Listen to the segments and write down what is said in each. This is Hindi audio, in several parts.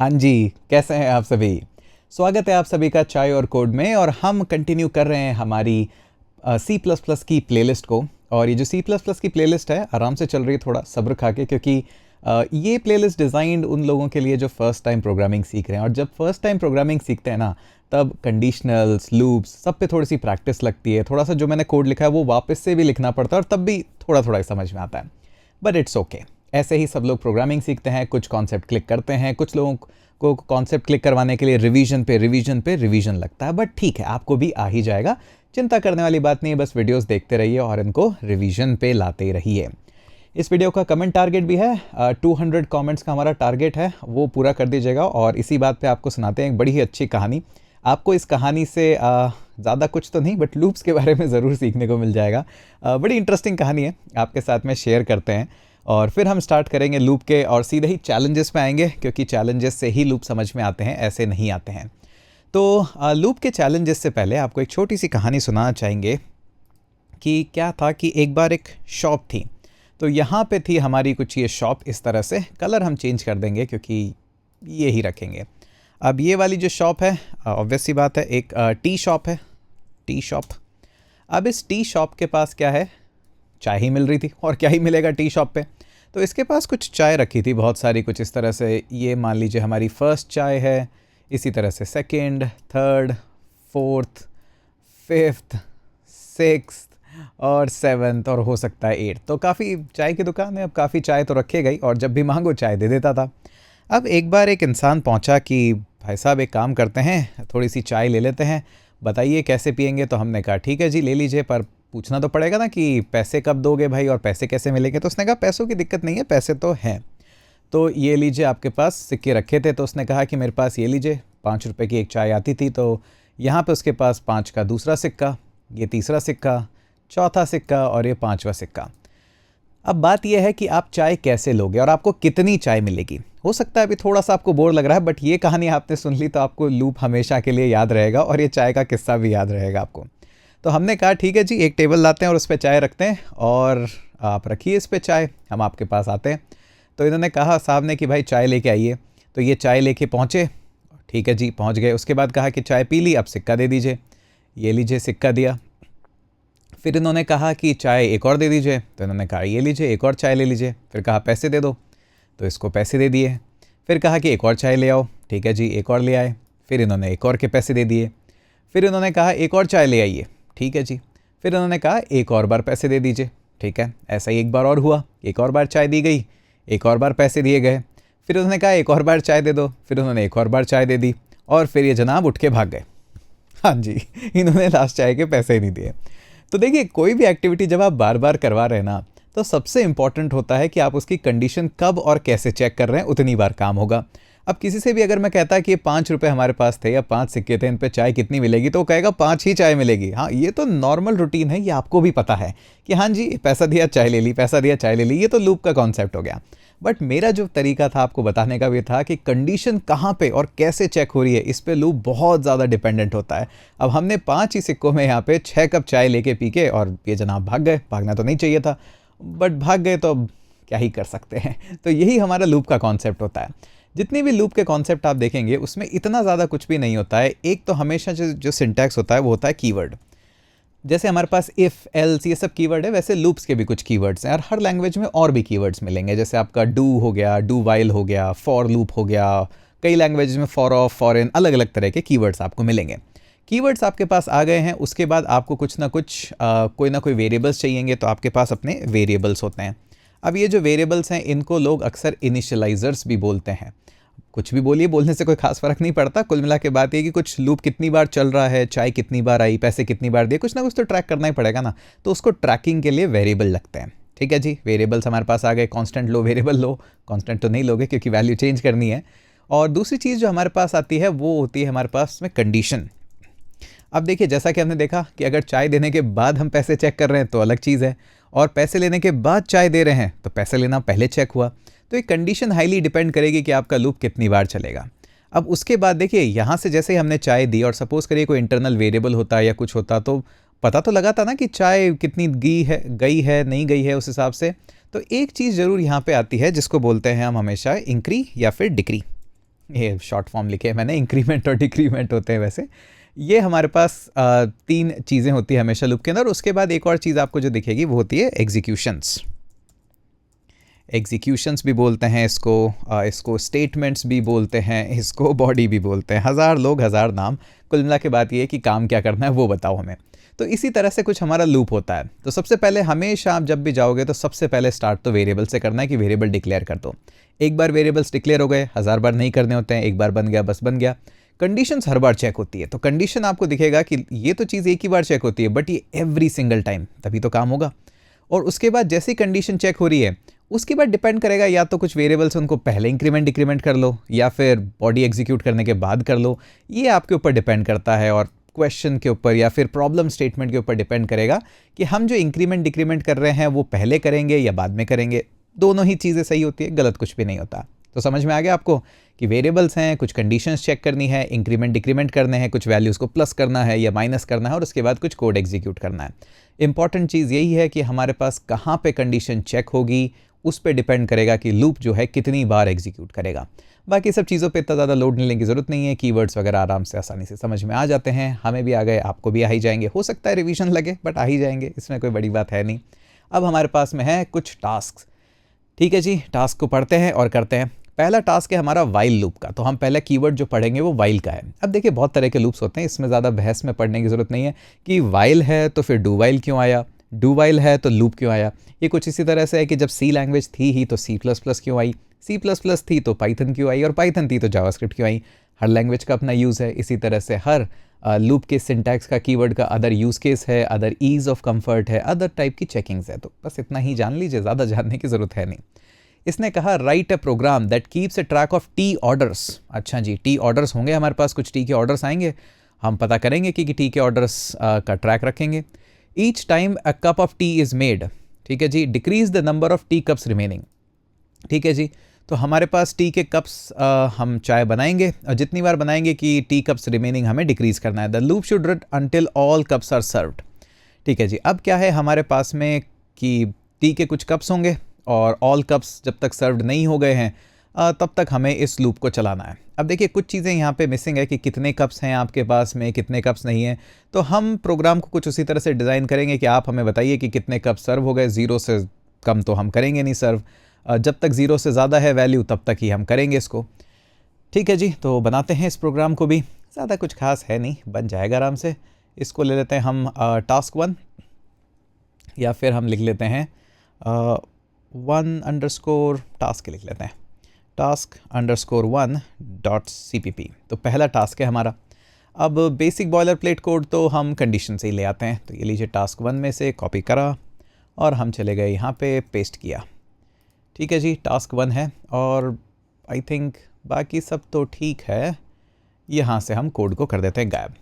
हाँ जी, कैसे हैं आप सभी? स्वागत है आप सभी का चाय और कोड में। और हम कंटिन्यू कर रहे हैं हमारी सी प्लस प्लस की प्लेलिस्ट को। और ये जो सी प्लस प्लस की प्लेलिस्ट है आराम से चल रही है, थोड़ा सब्र खा के, क्योंकि ये प्लेलिस्ट डिज़ाइंड उन लोगों के लिए जो फर्स्ट टाइम प्रोग्रामिंग सीख रहे हैं। और जब फर्स्ट टाइम प्रोग्रामिंग सीखते हैं ना, तब कंडीशनल्स, लूप्स, सब पे थोड़ी सी प्रैक्टिस लगती है। थोड़ा सा जो मैंने कोड लिखा है वो वापस से भी लिखना पड़ता है, और तब भी थोड़ा थोड़ा समझ में आता है। But it's okay. ऐसे ही सब लोग प्रोग्रामिंग सीखते हैं, कुछ कॉन्सेप्ट क्लिक करते हैं, कुछ लोगों को कॉन्सेप्ट क्लिक करवाने के लिए रिवीजन पे रिवीजन पे रिवीजन लगता है। बट ठीक है, आपको भी आ ही जाएगा, चिंता करने वाली बात नहीं है। बस वीडियोस देखते रहिए और इनको रिवीजन पे लाते रहिए। इस वीडियो का कमेंट टारगेट भी है, 200 कमेंट्स का हमारा टारगेट है, वो पूरा कर दीजिएगा। और इसी बात पे आपको सुनाते हैं एक बड़ी ही अच्छी कहानी। आपको इस कहानी से ज़्यादा कुछ तो नहीं, बट लूप्स के बारे में ज़रूर सीखने को मिल जाएगा। बड़ी इंटरेस्टिंग कहानी है, आपके साथ में शेयर करते हैं। और फिर हम स्टार्ट करेंगे लूप के, और सीधे ही चैलेंजेस पे आएंगे, क्योंकि चैलेंजेस से ही लूप समझ में आते हैं, ऐसे नहीं आते हैं। तो लूप के चैलेंजेस से पहले आपको एक छोटी सी कहानी सुनाना चाहेंगे कि क्या था कि एक बार एक शॉप थी। तो यहाँ पे थी हमारी कुछ ये शॉप इस तरह से। कलर हम चेंज कर देंगे क्योंकि ये ही रखेंगे। अब ये वाली जो शॉप है, ऑब्वियस सी बात है, एक टी शॉप है, टी शॉप। अब इस टी शॉप के पास क्या है, चाय ही मिल रही थी, और क्या ही मिलेगा टी शॉप पे। तो इसके पास कुछ चाय रखी थी, बहुत सारी, कुछ इस तरह से। ये मान लीजिए हमारी फर्स्ट चाय है, इसी तरह से second, third, fourth, fifth, sixth और सेवन्थ, और हो सकता है एट्थ। तो काफ़ी चाय की दुकान है, अब काफ़ी चाय तो रखे गई, और जब भी मांगो चाय दे देता था। अब एक बार एक इंसान पहुंचा कि भाई साहब एक काम करते हैं, थोड़ी सी चाय ले लेते हैं, बताइए कैसे पियेंगे। तो हमने कहा ठीक है जी, ले लीजिए, पर पूछना तो पड़ेगा ना कि पैसे कब दोगे भाई, और पैसे कैसे मिलेंगे। तो उसने कहा पैसों की दिक्कत नहीं है, पैसे तो हैं। तो ये लीजिए, आपके पास सिक्के रखे थे। तो उसने कहा कि मेरे पास ये लीजिए, 5 रुपए की एक चाय आती थी। तो यहाँ पे उसके पास 5 का दूसरा सिक्का, ये तीसरा सिक्का, चौथा सिक्का और ये 5वां सिक्का। अब बात यह है कि आप चाय कैसे लोगे और आपको कितनी चाय मिलेगी। हो सकता है अभी थोड़ा सा आपको बोर लग रहा है, बट ये कहानी आपने सुन ली तो आपको लूप हमेशा के लिए याद रहेगा, और ये चाय का किस्सा भी याद रहेगा आपको। तो हमने कहा ठीक है जी, एक टेबल लाते हैं और उस पर चाय रखते हैं, और आप रखिए इस पर चाय, हम आपके पास आते हैं। तो इन्होंने कहा साहब ने कि भाई चाय लेके आइए। तो ये चाय लेके पहुँचे, ठीक है जी, पहुँच गए। उसके बाद कहा कि चाय पी ली, अब सिक्का दे दीजिए। ये लीजिए, सिक्का दिया। फिर इन्होंने कहा कि चाय एक और दे दीजिए। तो इन्होंने कहा ये लीजिए, एक और चाय ले लीजिए। फिर कहा पैसे दे दो, तो इसको पैसे दे दिए। फिर कहा कि एक और चाय ले आओ, ठीक है जी, एक और ले आए। फिर इन्होंने एक और के पैसे दे दिए। फिर इन्होंने कहा एक और चाय ले आइए, ठीक है जी। फिर इन्होंने कहा एक और बार पैसे दे दीजिए, ठीक है। ऐसा ही एक बार और हुआ, एक और बार चाय दी गई, एक और बार पैसे दिए गए। फिर उन्होंने कहा एक और बार चाय दे दो, फिर उन्होंने एक और बार चाय दे दी, और फिर ये जनाब उठ के भाग गए। हाँ जी, इन्होंने लास्ट चाय के पैसे ही नहीं दिए। तो देखिए, कोई भी एक्टिविटी जब आप बार बार करवा रहे हैं ना, तो सबसे इंपॉर्टेंट होता है कि आप उसकी कंडीशन कब और कैसे चेक कर रहे हैं, उतनी बार काम होगा। अब किसी से भी अगर मैं कहता कि ये 5 रुपए हमारे पास थे या 5 सिक्के थे, इन पे चाय कितनी मिलेगी, तो वो कहेगा 5 ही चाय मिलेगी। हाँ, ये तो नॉर्मल रूटीन है, ये आपको भी पता है कि हाँ जी, पैसा दिया चाय ले ली, पैसा दिया चाय ले ली। ये तो लूप का कॉन्सेप्ट हो गया। बट मेरा जो तरीका था आपको बताने का भी था कि कंडीशन कहाँ पे और कैसे चेक हो रही है, इस पे लूप बहुत ज़्यादा डिपेंडेंट होता है। अब हमने 5 ही सिक्कों में यहाँ पे 6 कप चाय लेके पी के, और ये जनाब भाग गए। भागना तो नहीं चाहिए था, बट भाग गए, तो अब क्या ही कर सकते हैं। तो यही हमारा लूप का कॉन्सेप्ट होता है। जितनी भी लूप के कॉन्सेप्ट आप देखेंगे, उसमें इतना ज़्यादा कुछ भी नहीं होता है। एक तो हमेशा जो सिंटैक्स होता है वो होता है कीवर्ड। जैसे हमारे पास इफ़, एल्स, ये सब कीवर्ड है, वैसे लूप्स के भी कुछ कीवर्ड्स हैं, और हर लैंग्वेज में और भी कीवर्ड्स मिलेंगे। जैसे आपका डू हो गया, डू वाइल हो गया, फॉर लूप हो गया। कई लैंग्वेज में फॉर ऑफ, फॉर इन, अलग अलग तरह के कीवर्ड्स आपको मिलेंगे। कीवर्ड्स आपके पास आ गए हैं, उसके बाद आपको कुछ ना कुछ कोई ना कोई वेरिएबल्स चाहिएंगे, तो आपके पास अपने वेरिएबल्स होते हैं। अब ये जो वेरिएबल्स हैं, इनको लोग अक्सर इनिशियलाइजर्स भी बोलते हैं। कुछ भी बोलिए, बोलने से कोई खास फर्क नहीं पड़ता। कुल मिला के बात ये कि कुछ लूप कितनी बार चल रहा है, चाय कितनी बार आई, पैसे कितनी बार दिए, कुछ ना कुछ तो ट्रैक करना ही पड़ेगा ना। तो उसको ट्रैकिंग के लिए वेरिएबल लगते हैं। ठीक है जी, वेरिएबल्स हमारे पास आ गए। कांस्टेंट लो, वेरिएबल लो। कांस्टेंट तो नहीं लोगे क्योंकि वैल्यू चेंज करनी है। और दूसरी चीज़ जो हमारे पास आती है वो होती है हमारे पास में कंडीशन। अब देखिए, जैसा कि हमने देखा कि अगर चाय देने के बाद हम पैसे चेक कर रहे हैं तो अलग चीज़ है, और पैसे लेने के बाद चाय दे रहे हैं तो पैसे लेना पहले चेक हुआ। तो ये कंडीशन हाईली डिपेंड करेगी कि आपका लूप कितनी बार चलेगा। अब उसके बाद देखिए, यहाँ से जैसे ही हमने चाय दी, और सपोज करिए कोई इंटरनल वेरिएबल होता या कुछ होता, तो पता तो लगा था ना कि चाय कितनी गई है नहीं गई है, उस हिसाब से। तो एक चीज़ ज़रूर यहाँ पे आती है जिसको बोलते हैं हम हमेशा इंक्री या फिर डिक्री। ये शॉर्ट फॉर्म लिखे मैंने, इंक्रीमेंट और डिक्रीमेंट होते हैं वैसे। ये हमारे पास 3 चीज़ें होती है हमेशा लूप के अंदर। उसके बाद एक और चीज़ आपको जो दिखेगी वो होती है एग्जीक्यूशंस। एग्जीक्यूशंस भी बोलते हैं इसको स्टेटमेंट्स भी बोलते हैं, इसको बॉडी भी बोलते हैं। 1000 लोग 1000 नाम, कुल मिला के बात ये है कि काम क्या करना है वो बताओ हमें। तो इसी तरह से कुछ हमारा लूप होता है। तो सबसे पहले हमेशा आप जब भी जाओगे तो सबसे पहले स्टार्ट तो वेरिएबल से करना है कि वेरिएबल डिक्लेयर कर दो। एक बार वेरिएबल्स डिक्लेयर हो गए, 1000 बार नहीं करने होते हैं, एक बार बन गया बस बन गया। कंडीशंस हर बार चेक होती है, तो कंडीशन आपको दिखेगा कि ये तो चीज़ एक ही बार चेक होती है, बट ये एवरी सिंगल टाइम, तभी तो काम होगा। और उसके बाद जैसी कंडीशन चेक हो रही है उसके बाद डिपेंड करेगा, या तो कुछ वेरिएबल्स उनको पहले इंक्रीमेंट डिक्रीमेंट कर लो या फिर बॉडी एग्जीक्यूट करने के बाद कर लो। ये आपके ऊपर डिपेंड करता है और क्वेश्चन के ऊपर या फिर प्रॉब्लम स्टेटमेंट के ऊपर डिपेंड करेगा कि हम जो इंक्रीमेंट डिक्रीमेंट कर रहे हैं वो पहले करेंगे या बाद में करेंगे। दोनों ही चीज़ें सही होती है, गलत कुछ भी नहीं होता। तो समझ में आ गया आपको कि वेरिएबल्स हैं, कुछ कंडीशंस चेक करनी है, इंक्रीमेंट डिक्रीमेंट करने हैं, कुछ वैल्यूज़ को प्लस करना है या माइनस करना है और उसके बाद कुछ कोड एग्जीक्यूट करना है। इंपॉर्टेंट चीज़ यही है कि हमारे पास कहाँ पे कंडीशन चेक होगी उस पर डिपेंड करेगा कि लूप जो है कितनी बार एग्जीक्यूट करेगा। बाकी सब चीज़ों पे इतना ज़्यादा लोड लेने की ज़रूरत नहीं है, कीवर्ड्स वगैरह आराम से आसानी से समझ में आ जाते हैं। हमें भी आ गए, आपको भी आ ही जाएंगे। हो सकता है रिवीजन लगे बट आ ही जाएंगे, इसमें कोई बड़ी बात है नहीं। अब हमारे पास में है कुछ टास्क। ठीक है जी, टास्क को पढ़ते हैं और करते हैं। पहला टास्क है हमारा वाइल लूप का। तो हम पहला कीवर्ड जो पढ़ेंगे वो वाइल का है। अब देखिए बहुत तरह के लूप्स होते हैं, इसमें ज़्यादा बहस में पढ़ने की ज़रूरत नहीं है कि वाइल है तो फिर डू वाइल क्यों आया, डू वाइल है तो लूप क्यों आया। ये कुछ इसी तरह से है कि जब सी लैंग्वेज थी ही तो C++ क्यों आई, C++ थी तो पाइथन क्यों आई और पाइथन थी तो जावास्क्रिप्ट क्यों आई। हर लैंग्वेज का अपना यूज़ है। इसी तरह से हर लूप के सिंटैक्स का कीवर्ड का अदर यूज़ केस है, अदर ईज ऑफ कंफर्ट है, अदर टाइप की चेकिंग्स है। तो बस इतना ही जान लीजिए, ज़्यादा जानने की ज़रूरत है नहीं। इसने कहा write a program that keeps a track of tea orders. अच्छा जी, टी ऑर्डर्स होंगे हमारे पास, कुछ टी के ऑर्डर्स आएंगे, हम पता करेंगे कि टी के ऑर्डर्स का ट्रैक रखेंगे। Each time a cup of tea is made, ठीक है जी, decrease the number of tea cups remaining. ठीक है जी, तो हमारे पास टी के कप्स हम चाय बनाएंगे और जितनी बार बनाएंगे कि टी कप्स रिमेनिंग हमें डिक्रीज करना है। The loop should run until all cups are served. ठीक है जी, अब क्या है हमारे पास में कि टी के कुछ कप्स होंगे और ऑल कप्स जब तक सर्व्ड नहीं हो गए हैं तब तक हमें इस लूप को चलाना है। अब देखिए कुछ चीज़ें यहाँ पे मिसिंग है कि कितने कप्स हैं आपके पास में, कितने कप्स नहीं हैं। तो हम प्रोग्राम को कुछ उसी तरह से डिज़ाइन करेंगे कि आप हमें बताइए कि कितने कप सर्व हो गए। 0 से कम तो हम करेंगे नहीं सर्व, जब तक 0 से ज़्यादा है वैल्यू तब तक ही हम करेंगे इसको। ठीक है जी, तो बनाते हैं इस प्रोग्राम को भी। ज़्यादा कुछ खास है नहीं, बन जाएगा आराम से। इसको ले लेते हैं हम टास्क 1 या फिर हम लिख लेते हैं 1_ टास्क लिख लेते हैं, task_1.cpp। तो पहला टास्क है हमारा। अब बेसिक बॉयलर प्लेट कोड तो हम कंडीशन से ही ले आते हैं। तो ये लीजिए टास्क 1 में से कॉपी करा और हम चले गए यहाँ पे पेस्ट किया। ठीक है जी, टास्क 1 है और आई थिंक बाकी सब तो ठीक है। यहाँ से हम कोड को कर देते हैं गायब।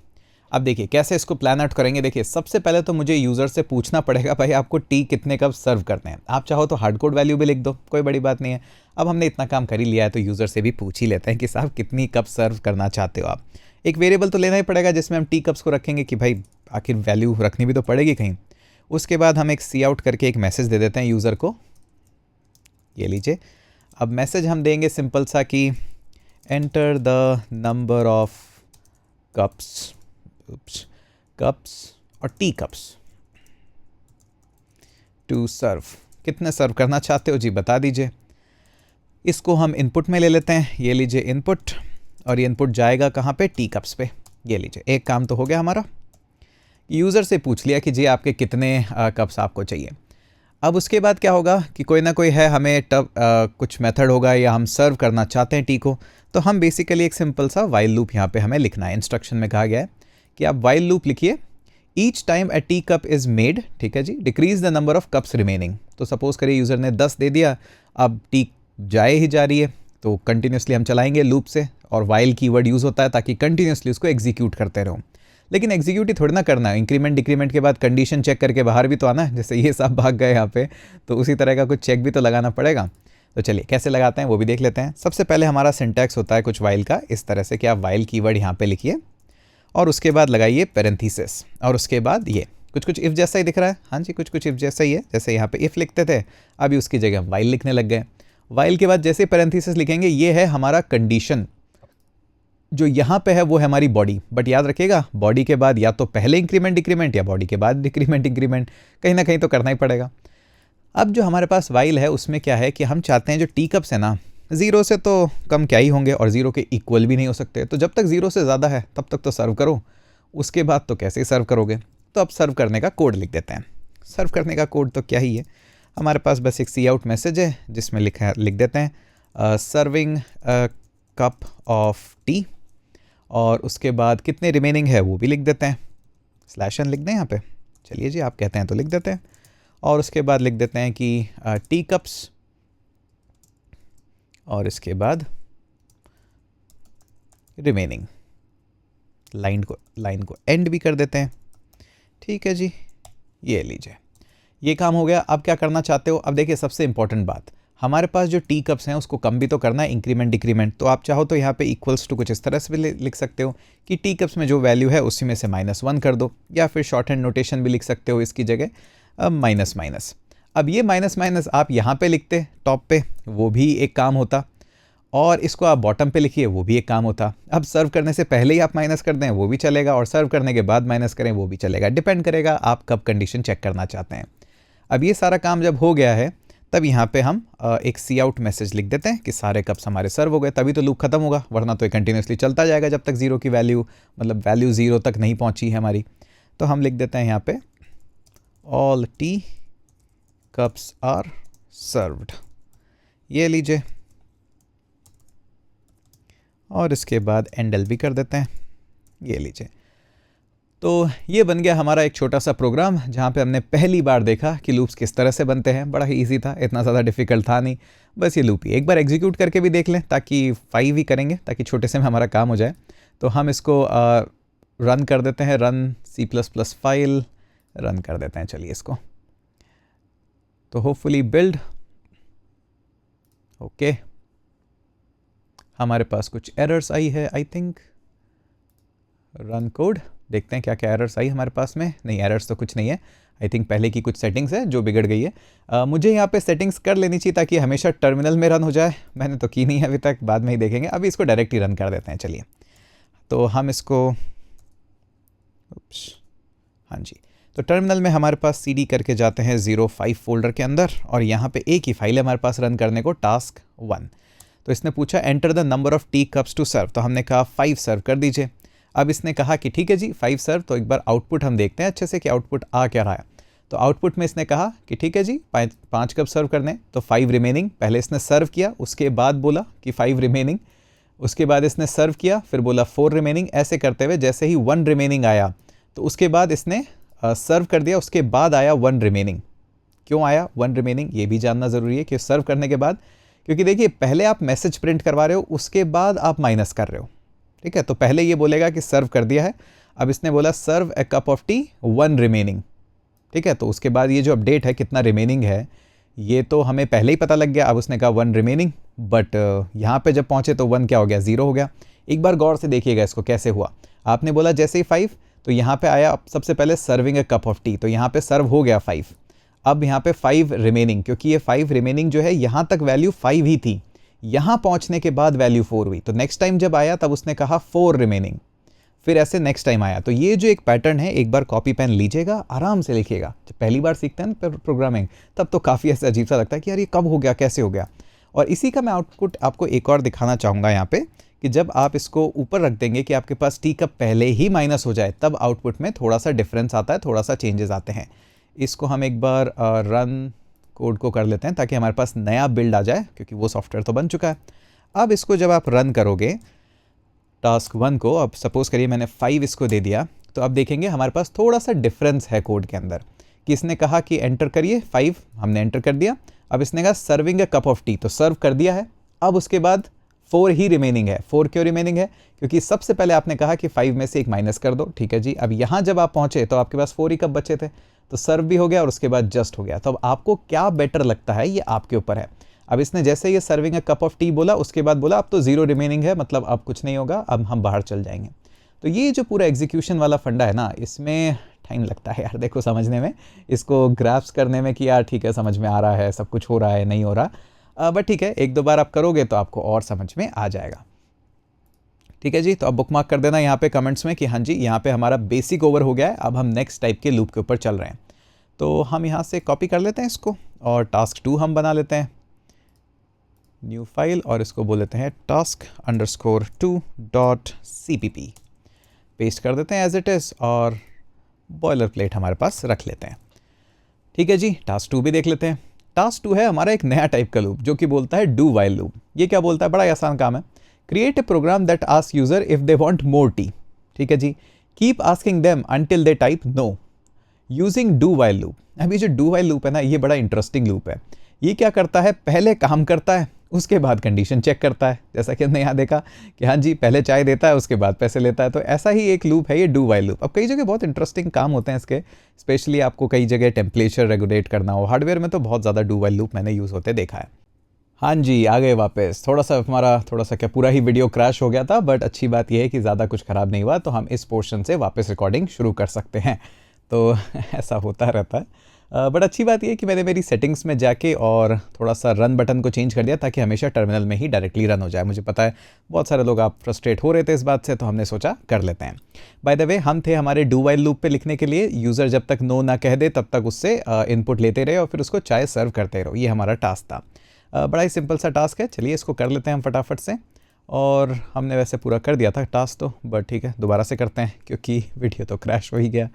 अब देखिए कैसे इसको प्लान आउट करेंगे। देखिए सबसे पहले तो मुझे यूज़र से पूछना पड़ेगा भाई आपको टी कितने कप सर्व करने हैं। आप चाहो तो हार्ड कोड वैल्यू भी लिख दो, कोई बड़ी बात नहीं है। अब हमने इतना काम कर ही लिया है तो यूज़र से भी पूछ ही लेते हैं कि साहब कितनी कप सर्व करना चाहते हो आप। एक वेरिएबल तो लेना ही पड़ेगा जिसमें हम टी कप्स को रखेंगे कि भाई आखिर वैल्यू रखनी भी तो पड़ेगी कहीं। उसके बाद हम एक सी आउट करके एक मैसेज दे देते हैं यूज़र को। ये लीजिए, अब मैसेज हम देंगे सिंपल सा कि enter the number of cups और टी कप्स टू सर्व। कितने सर्व करना चाहते हो जी बता दीजिए। इसको हम इनपुट में ले लेते हैं। ये लीजिए इनपुट, और ये इनपुट जाएगा कहाँ पे, टी कप्स पे। ये लीजिए, एक काम तो हो गया हमारा। यूज़र से पूछ लिया कि जी आपके कितने कप्स आपको चाहिए। अब उसके बाद क्या होगा कि कोई ना कोई है, हमें कुछ मेथड होगा या हम सर्व करना चाहते हैं टी को। तो हम बेसिकली एक सिंपल सा वाइल लूप यहाँ पे हमें लिखना है। इंस्ट्रक्शन में कहा गया है कि आप वाइल लूप लिखिए, each time a tea cup is made, ठीक है जी, decrease the number of cups remaining. तो सपोज करिए यूज़र ने 10 दे दिया, अब टी जाए ही जा रही है तो कंटिन्यूसली हम चलाएंगे लूप से। और वाइल कीवर्ड यूज़ होता है ताकि कंटिन्यूसली उसको एग्जीक्यूट करते रहो। लेकिन एग्जीक्यूट ही थोड़ी ना करना है, इंक्रीमेंट डिक्रीमेंट के बाद कंडीशन चेक करके बाहर भी तो आना है। जैसे ये सब भाग गए यहाँ पे, तो उसी तरह का कुछ चेक भी तो लगाना पड़ेगा। तो चलिए कैसे लगाते हैं वो भी देख लेते हैं। सबसे पहले हमारा सिंटैक्स होता है कुछ वाइल का इस तरह से कि आप वाइल कीवर्ड यहाँ पे लिखिए और उसके बाद लगाइए पैरेंथेसिस, और उसके बाद ये कुछ इफ़ जैसा ही दिख रहा है। हाँ जी, कुछ इफ़ जैसा ही है। जैसे यहाँ पे इफ़ लिखते थे, अभी उसकी जगह वाइल लिखने लग गए। वाइल के बाद जैसे पैरेंथेसिस लिखेंगे, ये है हमारा कंडीशन। जो यहाँ पे है वो है हमारी बॉडी, बट याद रखिएगा बॉडी के बाद या तो पहले इंक्रीमेंट डिक्रीमेंट या बॉडी के बाद डिक्रीमेंट इंक्रीमेंट, कहीं ना कहीं तो करना ही पड़ेगा। अब जो हमारे पास वाइल है उसमें क्या है कि हम चाहते हैं जो टी कप्स है ना, ज़ीरो से तो कम क्या ही होंगे और ज़ीरो के इक्वल भी नहीं हो सकते, तो जब तक ज़ीरो से ज़्यादा है तब तक तो सर्व करो, उसके बाद तो कैसे सर्व करोगे। तो अब सर्व करने का कोड लिख देते हैं। सर्व करने का कोड तो क्या ही है, हमारे पास बस एक सी आउट मैसेज है जिसमें लिख देते हैं सर्विंग कप ऑफ टी, और उसके बाद कितने रिमेनिंग है वो भी लिख देते हैं, स्लैश एन लिख दें यहाँ पे, चलिए जी आप कहते हैं तो लिख देते हैं। और उसके बाद लिख देते हैं कि टी कप्स, और इसके बाद रिमेनिंग, लाइन को एंड भी कर देते हैं। ठीक है जी, ये लीजिए, ये काम हो गया। अब क्या करना चाहते हो, अब देखिए सबसे इंपॉर्टेंट बात, हमारे पास जो टी कप्स हैं उसको कम भी तो करना है, इंक्रीमेंट डिक्रीमेंट, तो आप चाहो तो यहाँ पे इक्वल्स टू कुछ इस तरह से भी लिख सकते हो कि टी कप्स में जो वैल्यू है उसी में से -1 कर दो, या फिर शॉर्ट हैंड नोटेशन भी लिख सकते हो इसकी जगह माइनस माइनस। अब ये माइनस माइनस आप यहाँ पे लिखते टॉप पे, वो भी एक काम होता, और इसको आप बॉटम पे लिखिए, वो भी एक काम होता। अब सर्व करने से पहले ही आप माइनस कर दें वो भी चलेगा, और सर्व करने के बाद माइनस करें वो भी चलेगा, डिपेंड करेगा आप कब कंडीशन चेक करना चाहते हैं। अब ये सारा काम जब हो गया है तब यहाँ पे हम एक सी आउट मैसेज लिख देते हैं कि सारे कप्स हमारे सर्व हो गए, तभी तो लूप खत्म होगा, वरना तो ये कंटिन्यूसली चलता जाएगा जब तक ज़ीरो की वैल्यू, मतलब वैल्यू ज़ीरो तक नहीं पहुँची है हमारी। तो हम लिख देते हैं यहाँ पे all tea cups are served, ये लीजिए, और इसके बाद एंडल भी कर देते हैं, ये लीजिए। तो ये बन गया हमारा एक छोटा सा प्रोग्राम जहाँ पे हमने पहली बार देखा कि लूप्स किस तरह से बनते हैं। बड़ा ही इजी था, इतना ज़्यादा डिफिकल्ट था नहीं, बस ये लूप ही एक बार एग्जीक्यूट करके भी देख लें, ताकि 5 ही करेंगे ताकि छोटे से में हमारा काम हो जाए। तो हम इसको रन कर देते हैं, रन C++ फाइल रन कर देते हैं, चलिए इसको, तो होपफुली बिल्ड ओके। हमारे पास कुछ एरर्स आई है, आई थिंक रन कोड, देखते हैं क्या क्या एरर्स आई हमारे पास में। नहीं, एरर्स तो कुछ नहीं है, आई थिंक पहले की कुछ सेटिंग्स है जो बिगड़ गई है। मुझे यहाँ पे सेटिंग्स कर लेनी चाहिए ताकि हमेशा टर्मिनल में रन हो जाए, मैंने तो की नहीं है अभी तक, बाद में ही देखेंगे। अभी इसको डायरेक्ट ही रन कर देते हैं, चलिए। तो हम इसको हाँ जी, तो टर्मिनल में हमारे पास CD करके जाते हैं 05 फोल्डर के अंदर, और यहाँ पे एक ही फाइल है हमारे पास रन करने को, टास्क 1। तो इसने पूछा enter the number of tea cups to serve, तो हमने कहा 5 सर्व कर दीजिए। अब इसने कहा कि ठीक है जी 5 सर्व, तो एक बार आउटपुट हम देखते हैं अच्छे से कि आउटपुट आ क्या रहा है। तो आउटपुट में इसने कहा कि ठीक है जी 5 कप सर्व करने, तो 5 रिमेनिंग, पहले इसने सर्व किया, उसके बाद बोला कि 5 रिमेनिंग, उसके बाद इसने सर्व किया, फिर बोला 4 रिमेनिंग, ऐसे करते हुए जैसे ही 1 रिमेनिंग आया तो उसके बाद इसने सर्व कर दिया, उसके बाद आया 1 रिमेनिंग। क्यों आया 1 रिमेनिंग, ये भी जानना ज़रूरी है कि सर्व करने के बाद, क्योंकि देखिए पहले आप मैसेज प्रिंट करवा रहे हो, उसके बाद आप माइनस कर रहे हो, ठीक है। तो पहले ये बोलेगा कि सर्व कर दिया है, अब इसने बोला सर्व ए कप ऑफ टी 1 रिमेनिंग, ठीक है। तो उसके बाद ये जो अपडेट है कितना रिमेनिंग है ये तो हमें पहले ही पता लग गया, अब उसने कहा 1 रिमेनिंग, बट यहाँ पे जब पहुँचे तो 1 क्या हो गया, 0 हो गया। एक बार गौर से देखिएगा इसको कैसे हुआ, आपने बोला जैसे ही 5, तो यहाँ पे आया सबसे पहले serving A cup of tea, तो यहाँ पे सर्व हो गया 5, अब यहाँ पे 5 रिमेनिंग, क्योंकि ये 5 रिमेनिंग जो है यहाँ तक वैल्यू 5 ही थी, यहाँ पहुँचने के बाद वैल्यू 4 हुई, तो नेक्स्ट टाइम जब आया तब उसने कहा 4 रिमेनिंग, फिर ऐसे नेक्स्ट टाइम आया। तो ये जो एक पैटर्न है, एक बार कॉपी पेन लीजिएगा, आराम से लिखिएगा। जब पहली बार सीखते हैं ना प्रोग्रामिंग, तब तो काफ़ी ऐसा अजीब सा लगता है कि यार ये कब हो गया, कैसे हो गया। और इसी का मैं आउटपुट आपको एक और दिखाना चाहूँगा यहाँ पे, कि जब आप इसको ऊपर रख देंगे कि आपके पास टी कप पहले ही माइनस हो जाए, तब आउटपुट में थोड़ा सा डिफरेंस आता है, थोड़ा सा चेंजेस आते हैं। इसको हम एक बार रन कोड को कर लेते हैं ताकि हमारे पास नया बिल्ड आ जाए, क्योंकि वो सॉफ्टवेयर तो बन चुका है। अब इसको जब आप रन करोगे टास्क 1 को, अब सपोज़ करिए मैंने 5 इसको दे दिया, तो अब देखेंगे हमारे पास थोड़ा सा डिफरेंस है कोड के अंदर, कि इसने कहा कि एंटर करिए 5, हमने एंटर कर दिया। अब इसने कहा serving A cup of tea, तो सर्व कर दिया है। अब उसके बाद 4 ही रिमेनिंग है। 4 क्यों रिमेनिंग है, क्योंकि सबसे पहले आपने कहा कि 5 में से एक माइनस कर दो, ठीक है जी। अब यहाँ जब आप पहुँचे तो आपके पास 4 ही कप बचे थे, तो सर्व भी हो गया और उसके बाद जस्ट हो गया। तो अब आपको क्या बेटर लगता है ये आपके ऊपर है। अब इसने जैसे ये serving A cup of T बोला, उसके बाद बोला अब तो 0 रिमेनिंग है, मतलब अब कुछ नहीं होगा, अब हम बाहर चल जाएंगे। तो ये जो पूरा एग्जीक्यूशन वाला फंडा है ना, इसमें टाइम लगता है यार, देखो समझने में, इसको ग्राफ्स करने में, कि यार ठीक है समझ में आ रहा है, सब कुछ हो रहा है, नहीं हो रहा, बट ठीक है, 1-2 बार आप करोगे तो आपको और समझ में आ जाएगा। ठीक है जी, तो अब बुकमार्क कर देना यहाँ पे कमेंट्स में कि हाँ जी यहाँ पे हमारा बेसिक ओवर हो गया है, अब हम नेक्स्ट टाइप के लूप के ऊपर चल रहे हैं। तो हम यहाँ से कॉपी कर लेते हैं इसको और टास्क 2 हम बना लेते हैं, न्यू फाइल, और इसको बोल देते हैं task_2.cpp। पेस्ट कर देते हैं एज इट इज़ और बॉयलर प्लेट हमारे पास रख लेते हैं। ठीक है जी, टास्क 2 भी देख लेते हैं। टास्क 2 है हमारा एक नया टाइप का लूप जो कि बोलता है डू वाइल लूप। ये क्या बोलता है, बड़ा ही आसान काम है। Create a program that ask user if they want more tea. ठीक है जी, keep asking them until they type no using do while loop. अब ये जो डू वाइल लूप है ना, ये बड़ा इंटरेस्टिंग लूप है। ये क्या करता है, पहले काम करता है, उसके बाद कंडीशन चेक करता है। जैसा कि हमने यहाँ देखा कि हाँ जी पहले चाय देता है, उसके बाद पैसे लेता है। तो ऐसा ही एक लूप है ये डू वाइल लूप। अब कई जगह बहुत इंटरेस्टिंग काम होते हैं इसके, स्पेशली आपको कई जगह टेम्परेचर रेगुलेट करना हो, हार्डवेयर में तो बहुत ज़्यादा डू वाइल लूप मैंने यूज़ होते देखा है। हाँ जी, आ गए वापस। थोड़ा सा क्या पूरा ही वीडियो क्रैश हो गया था, बट अच्छी बात यह है कि ज़्यादा कुछ ख़राब नहीं हुआ, तो हम इस पोर्शन से वापस रिकॉर्डिंग शुरू कर सकते हैं। तो ऐसा होता रहता है। बट अच्छी बात यह है कि मैंने मेरी सेटिंग्स में जाके और थोड़ा सा रन बटन को चेंज कर दिया ताकि हमेशा टर्मिनल में ही डायरेक्टली रन हो जाए। मुझे पता है बहुत सारे लोग आप फ्रस्ट्रेट हो रहे थे इस बात से, तो हमने सोचा कर लेते हैं। बाय द वे, हम थे हमारे डू वाइल लूप पे लिखने के लिए। यूज़र जब तक नो ना कह दे तब तक उससे इनपुट लेते रहे और फिर उसको चाय सर्व करते रहो। ये हमारा टास्क था। बड़ा ही सिंपल सा टास्क है। चलिए इसको कर लेते हैं हम फटाफट से। और हमने वैसे पूरा कर दिया था टास्क तो, बट ठीक है दोबारा से करते हैं क्योंकि वीडियो तो क्रैश हो ही गया।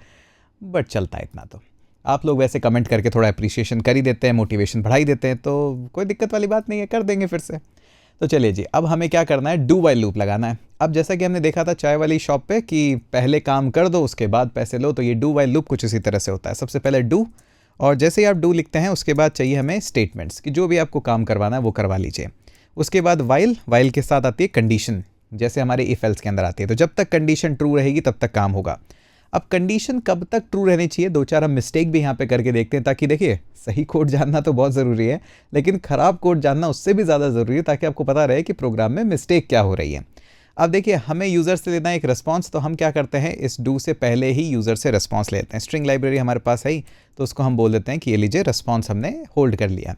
बट चलता है इतना तो। आप लोग वैसे कमेंट करके थोड़ा अप्रिशिएशन कर ही देते हैं, मोटिवेशन बढ़ा ही देते हैं, तो कोई दिक्कत वाली बात नहीं है, कर देंगे फिर से। तो चलिए जी, अब हमें क्या करना है, डू वाइल लूप लगाना है। अब जैसा कि हमने देखा था चाय वाली शॉप पे कि पहले काम कर दो उसके बाद पैसे लो, तो ये डू वाइल लूप कुछ इसी तरह से होता है। सबसे पहले डू, और जैसे ही आप डू लिखते हैं उसके बाद चाहिए हमें स्टेटमेंट्स कि जो भी आपको काम करवाना है वो करवा लीजिए। उसके बाद वाइल, वाइल के साथ आती है कंडीशन, जैसे हमारे इफ एल्स के अंदर आती है। तो जब तक कंडीशन ट्रू रहेगी तब तक काम होगा। अब कंडीशन कब तक ट्रू रहनी चाहिए, दो चार हम मिस्टेक भी यहाँ पे करके देखते हैं, ताकि देखिए सही कोड जानना तो बहुत ज़रूरी है, लेकिन ख़राब कोड जानना उससे भी ज़्यादा ज़रूरी है, ताकि आपको पता रहे कि प्रोग्राम में मिस्टेक क्या हो रही है। अब देखिए हमें यूज़र से लेना है एक रिस्पॉन्स, तो हम क्या करते हैं, इस डू से पहले ही यूज़र से रिस्पॉन्स लेते हैं। स्ट्रिंग लाइब्रेरी हमारे पास है ही, तो उसको हम बोल देते हैं कि ये लीजिए रिस्पॉन्स हमने होल्ड कर लिया।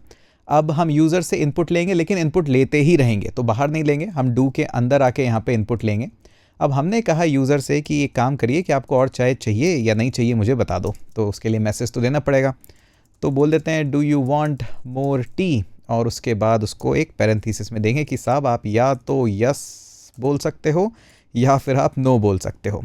अब हम यूज़र से इनपुट लेंगे, लेकिन इनपुट लेते ही रहेंगे, तो बाहर नहीं लेंगे, हम डू के अंदर आके यहाँ पे इनपुट लेंगे। अब हमने कहा यूज़र से कि ये काम करिए कि आपको और चाय चाहिए या नहीं चाहिए मुझे बता दो, तो उसके लिए मैसेज तो देना पड़ेगा। तो बोल देते हैं do you want more T, और उसके बाद उसको एक पैरेंथेसिस में देंगे कि साहब आप या तो यस बोल सकते हो या फिर आप नो बोल सकते हो।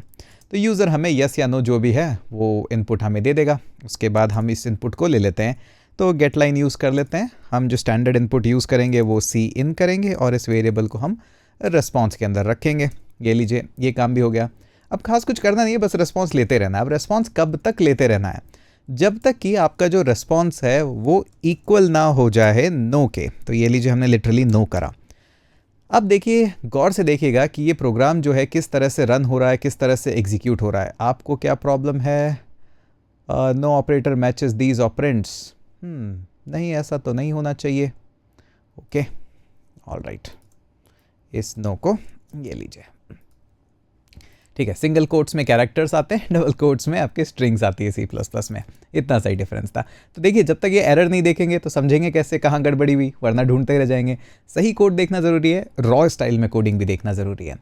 तो यूज़र हमें यस या नो जो भी है वो इनपुट हमें दे देगा। उसके बाद हम इस इनपुट को ले लेते हैं, तो गेट लाइन यूज़ कर लेते हैं। हम जो स्टैंडर्ड इनपुट यूज़ करेंगे वो सी इन करेंगे और इस वेरिएबल को हम रिस्पॉन्स के अंदर रखेंगे। ये लीजिए ये काम भी हो गया। अब खास कुछ करना नहीं है, बस रिस्पॉन्स लेते रहना है। अब रिस्पॉन्स कब तक लेते रहना है, जब तक कि आपका जो रिस्पॉन्स है वो इक्वल ना हो जाए नो के। तो ये लीजिए हमने लिटरली नो करा। अब देखिए गौर से देखिएगा कि ये प्रोग्राम जो है किस तरह से रन हो रहा है, किस तरह से एग्जीक्यूट हो रहा है। आपको क्या प्रॉब्लम है, no operator matches these operands, नहीं ऐसा तो नहीं होना चाहिए। ओके ऑलराइट, इस नो को ये लीजिए। ठीक है, सिंगल कोट्स में कैरेक्टर्स आते हैं, डबल कोट्स में आपके स्ट्रिंग्स आती है C++ में। इतना सही डिफरेंस था। तो देखिए जब तक ये एरर नहीं देखेंगे तो समझेंगे कैसे कहाँ गड़बड़ी हुई, वरना ढूंढते रह जाएंगे। सही कोड देखना ज़रूरी है, रॉ स्टाइल में कोडिंग भी देखना ज़रूरी है।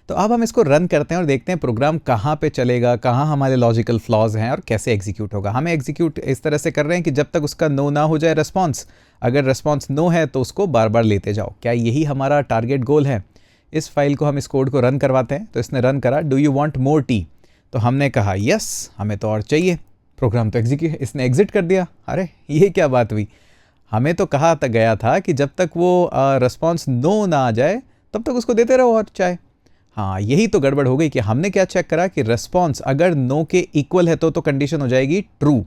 तो अब हम इसको रन करते हैं और देखते हैं प्रोग्राम कहाँ पे चलेगा, कहाँ हमारे लॉजिकल फ्लॉज हैं और कैसे एग्जीक्यूट होगा। हमें एग्जीक्यूट इस तरह से कर रहे हैं कि जब तक उसका नो ना हो जाए रिस्पॉन्स, अगर रिस्पॉन्स नो है तो उसको बार बार लेते जाओ। क्या यही हमारा टारगेट गोल है? इस फाइल को हम इस कोड को रन करवाते हैं। तो इसने रन करा, do you want more T, तो हमने कहा यस, हमें तो और चाहिए। प्रोग्राम तो इसने एग्जिट कर दिया। अरे ये क्या बात हुई, हमें तो कहा गया था कि जब तक वो रिस्पॉन्स नो ना आ जाए तब तक उसको देते रहो और चाहे। हाँ यही तो गड़बड़ हो गई कि हमने क्या चेक करा कि रिस्पॉन्स अगर नो के इक्वल है तो कंडीशन हो जाएगी ट्रू,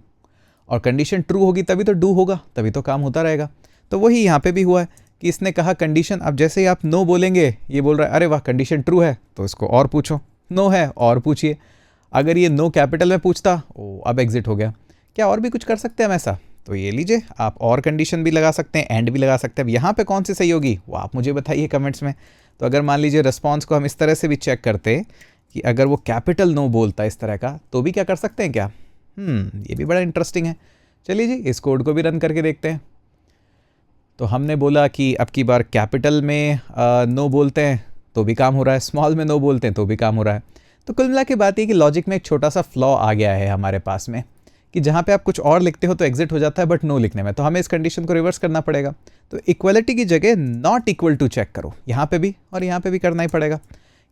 और कंडीशन ट्रू होगी तभी तो डू होगा, तभी तो काम होता रहेगा। तो वही यहाँ पे भी हुआ है कि इसने कहा कंडीशन, अब जैसे ही आप नो बोलेंगे ये बोल रहा है अरे वाह कंडीशन ट्रू है, तो इसको और पूछो, नो है और पूछिए। अगर ये नो कैपिटल में पूछता, ओ अब एग्जिट हो गया। क्या और भी कुछ कर सकते हैं हम ऐसा? तो ये लीजिए आप और कंडीशन भी लगा सकते हैं, एंड भी लगा सकते हैं। अब यहाँ पे कौन सी सही होगी वो आप मुझे बताइए कमेंट्स में। तो अगर मान लीजिए रिस्पॉन्स को हम इस तरह से भी चेक करते कि अगर वो कैपिटल नो बोलता है इस तरह का, तो भी क्या कर सकते हैं क्या? ये भी बड़ा इंटरेस्टिंग है। चलिए जी इस कोड को भी रन करके देखते हैं। तो हमने बोला कि अब की बार कैपिटल में नो बोलते हैं, तो भी काम हो रहा है, स्मॉल में नो बोलते हैं तो भी काम हो रहा है। तो कुल मिला के बात ये कि लॉजिक में एक छोटा सा फ्लॉ आ गया है हमारे पास में, कि जहाँ पे आप कुछ और लिखते हो तो एग्जिट हो जाता है बट नो लिखने में, तो हमें इस कंडीशन को रिवर्स करना पड़ेगा। तो इक्वलिटी की जगह नॉट इक्वल टू चेक करो, यहाँ पे भी और यहाँ पे भी करना ही पड़ेगा,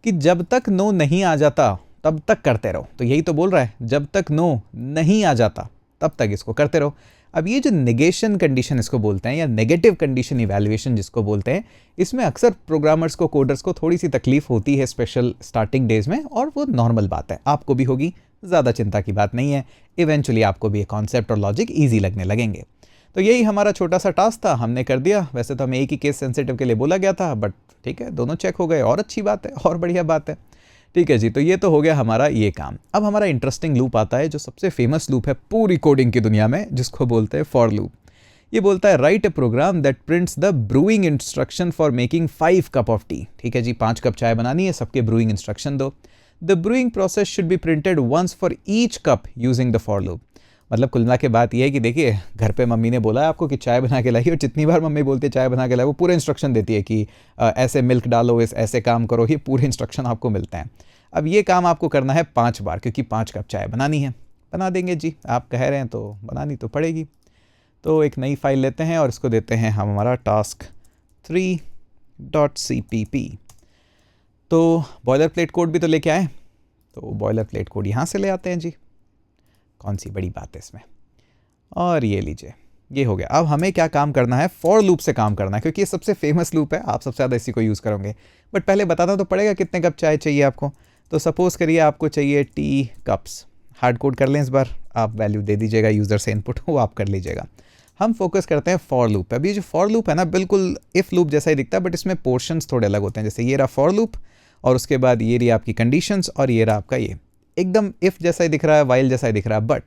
कि जब तक नो नहीं आ जाता तब तक करते रहो। तो यही तो बोल रहा है, जब तक नो नहीं आ जाता तब तक इसको करते रहो। अब ये जो नेगेशन कंडीशन इसको बोलते हैं, या नेगेटिव कंडीशन इवैल्यूएशन जिसको बोलते हैं, इसमें अक्सर प्रोग्रामर्स को, कोडर्स को थोड़ी सी तकलीफ होती है स्पेशल स्टार्टिंग डेज में, और वो नॉर्मल बात है, आपको भी होगी, ज़्यादा चिंता की बात नहीं है। इवेंचुअली आपको भी ये कॉन्सेप्ट और लॉजिक ईजी लगने लगेंगे। तो यही हमारा छोटा सा टास्क था, हमने कर दिया। वैसे तो हमें एक ही केस सेंसिटिव के लिए बोला गया था, बट ठीक है, दोनों चेक हो गए, और अच्छी बात है, और बढ़िया बात है। ठीक है जी, तो ये तो हो गया हमारा ये काम। अब हमारा इंटरेस्टिंग लूप आता है, जो सबसे फेमस लूप है पूरी कोडिंग की दुनिया में, जिसको बोलते हैं फॉर लूप। ये बोलता है write a program that prints the brewing instruction for making 5 cup of tea. ठीक है जी, 5 कप चाय बनानी है, सबके ब्रूइंग इंस्ट्रक्शन दो। The brewing process should be printed once for each cup using the for loop. मतलब कुल मिला के बात यह है कि देखिए, घर पे मम्मी ने बोला है आपको कि चाय बना के लाइए, और जितनी बार मम्मी बोलती है चाय बना के लाइए, वो पूरे इंस्ट्रक्शन देती है कि ऐसे मिल्क डालो, ऐसे काम करो, ये पूरे इंस्ट्रक्शन आपको मिलते हैं। अब ये काम आपको करना है 5 बार, क्योंकि 5 कप चाय बनानी है। बना देंगे जी, आप कह रहे हैं तो बनानी तो पड़ेगी। तो एक नई फाइल लेते हैं और इसको देते हैं हम हमारा task3.cpp। तो बॉयलर प्लेट कोड भी तो लेके आए, तो बॉयलर प्लेट कोड यहाँ से ले आते हैं जी, कौन सी बड़ी बात है इसमें। और ये लीजिए, ये हो गया। अब हमें क्या काम करना है, फॉर लूप से काम करना है, क्योंकि ये सबसे फेमस लूप है, आप सबसे ज़्यादा इसी को यूज़ करोगे। बट पहले बताना तो पड़ेगा कितने कप चाय चाहिए आपको। तो सपोज़ करिए आपको चाहिए टी कप्स, हार्ड कोड कर लें इस बार, आप वैल्यू दे दीजिएगा, यूज़र से इनपुट वो आप कर लीजिएगा। हम फोकस करते हैं फॉर लूप पे। अब ये जो फॉर लूप है ना, बिल्कुल इफ़ लूप जैसा ही दिखता है, बट इसमें पोर्शंस थोड़े अलग होते हैं। जैसे ये रहा फॉर लूप, और उसके बाद ये रही आपकी कंडीशंस, और ये रहा आपका ये एकदम इफ़ जैसा ही दिख रहा है, वाइल जैसा ही दिख रहा है। बट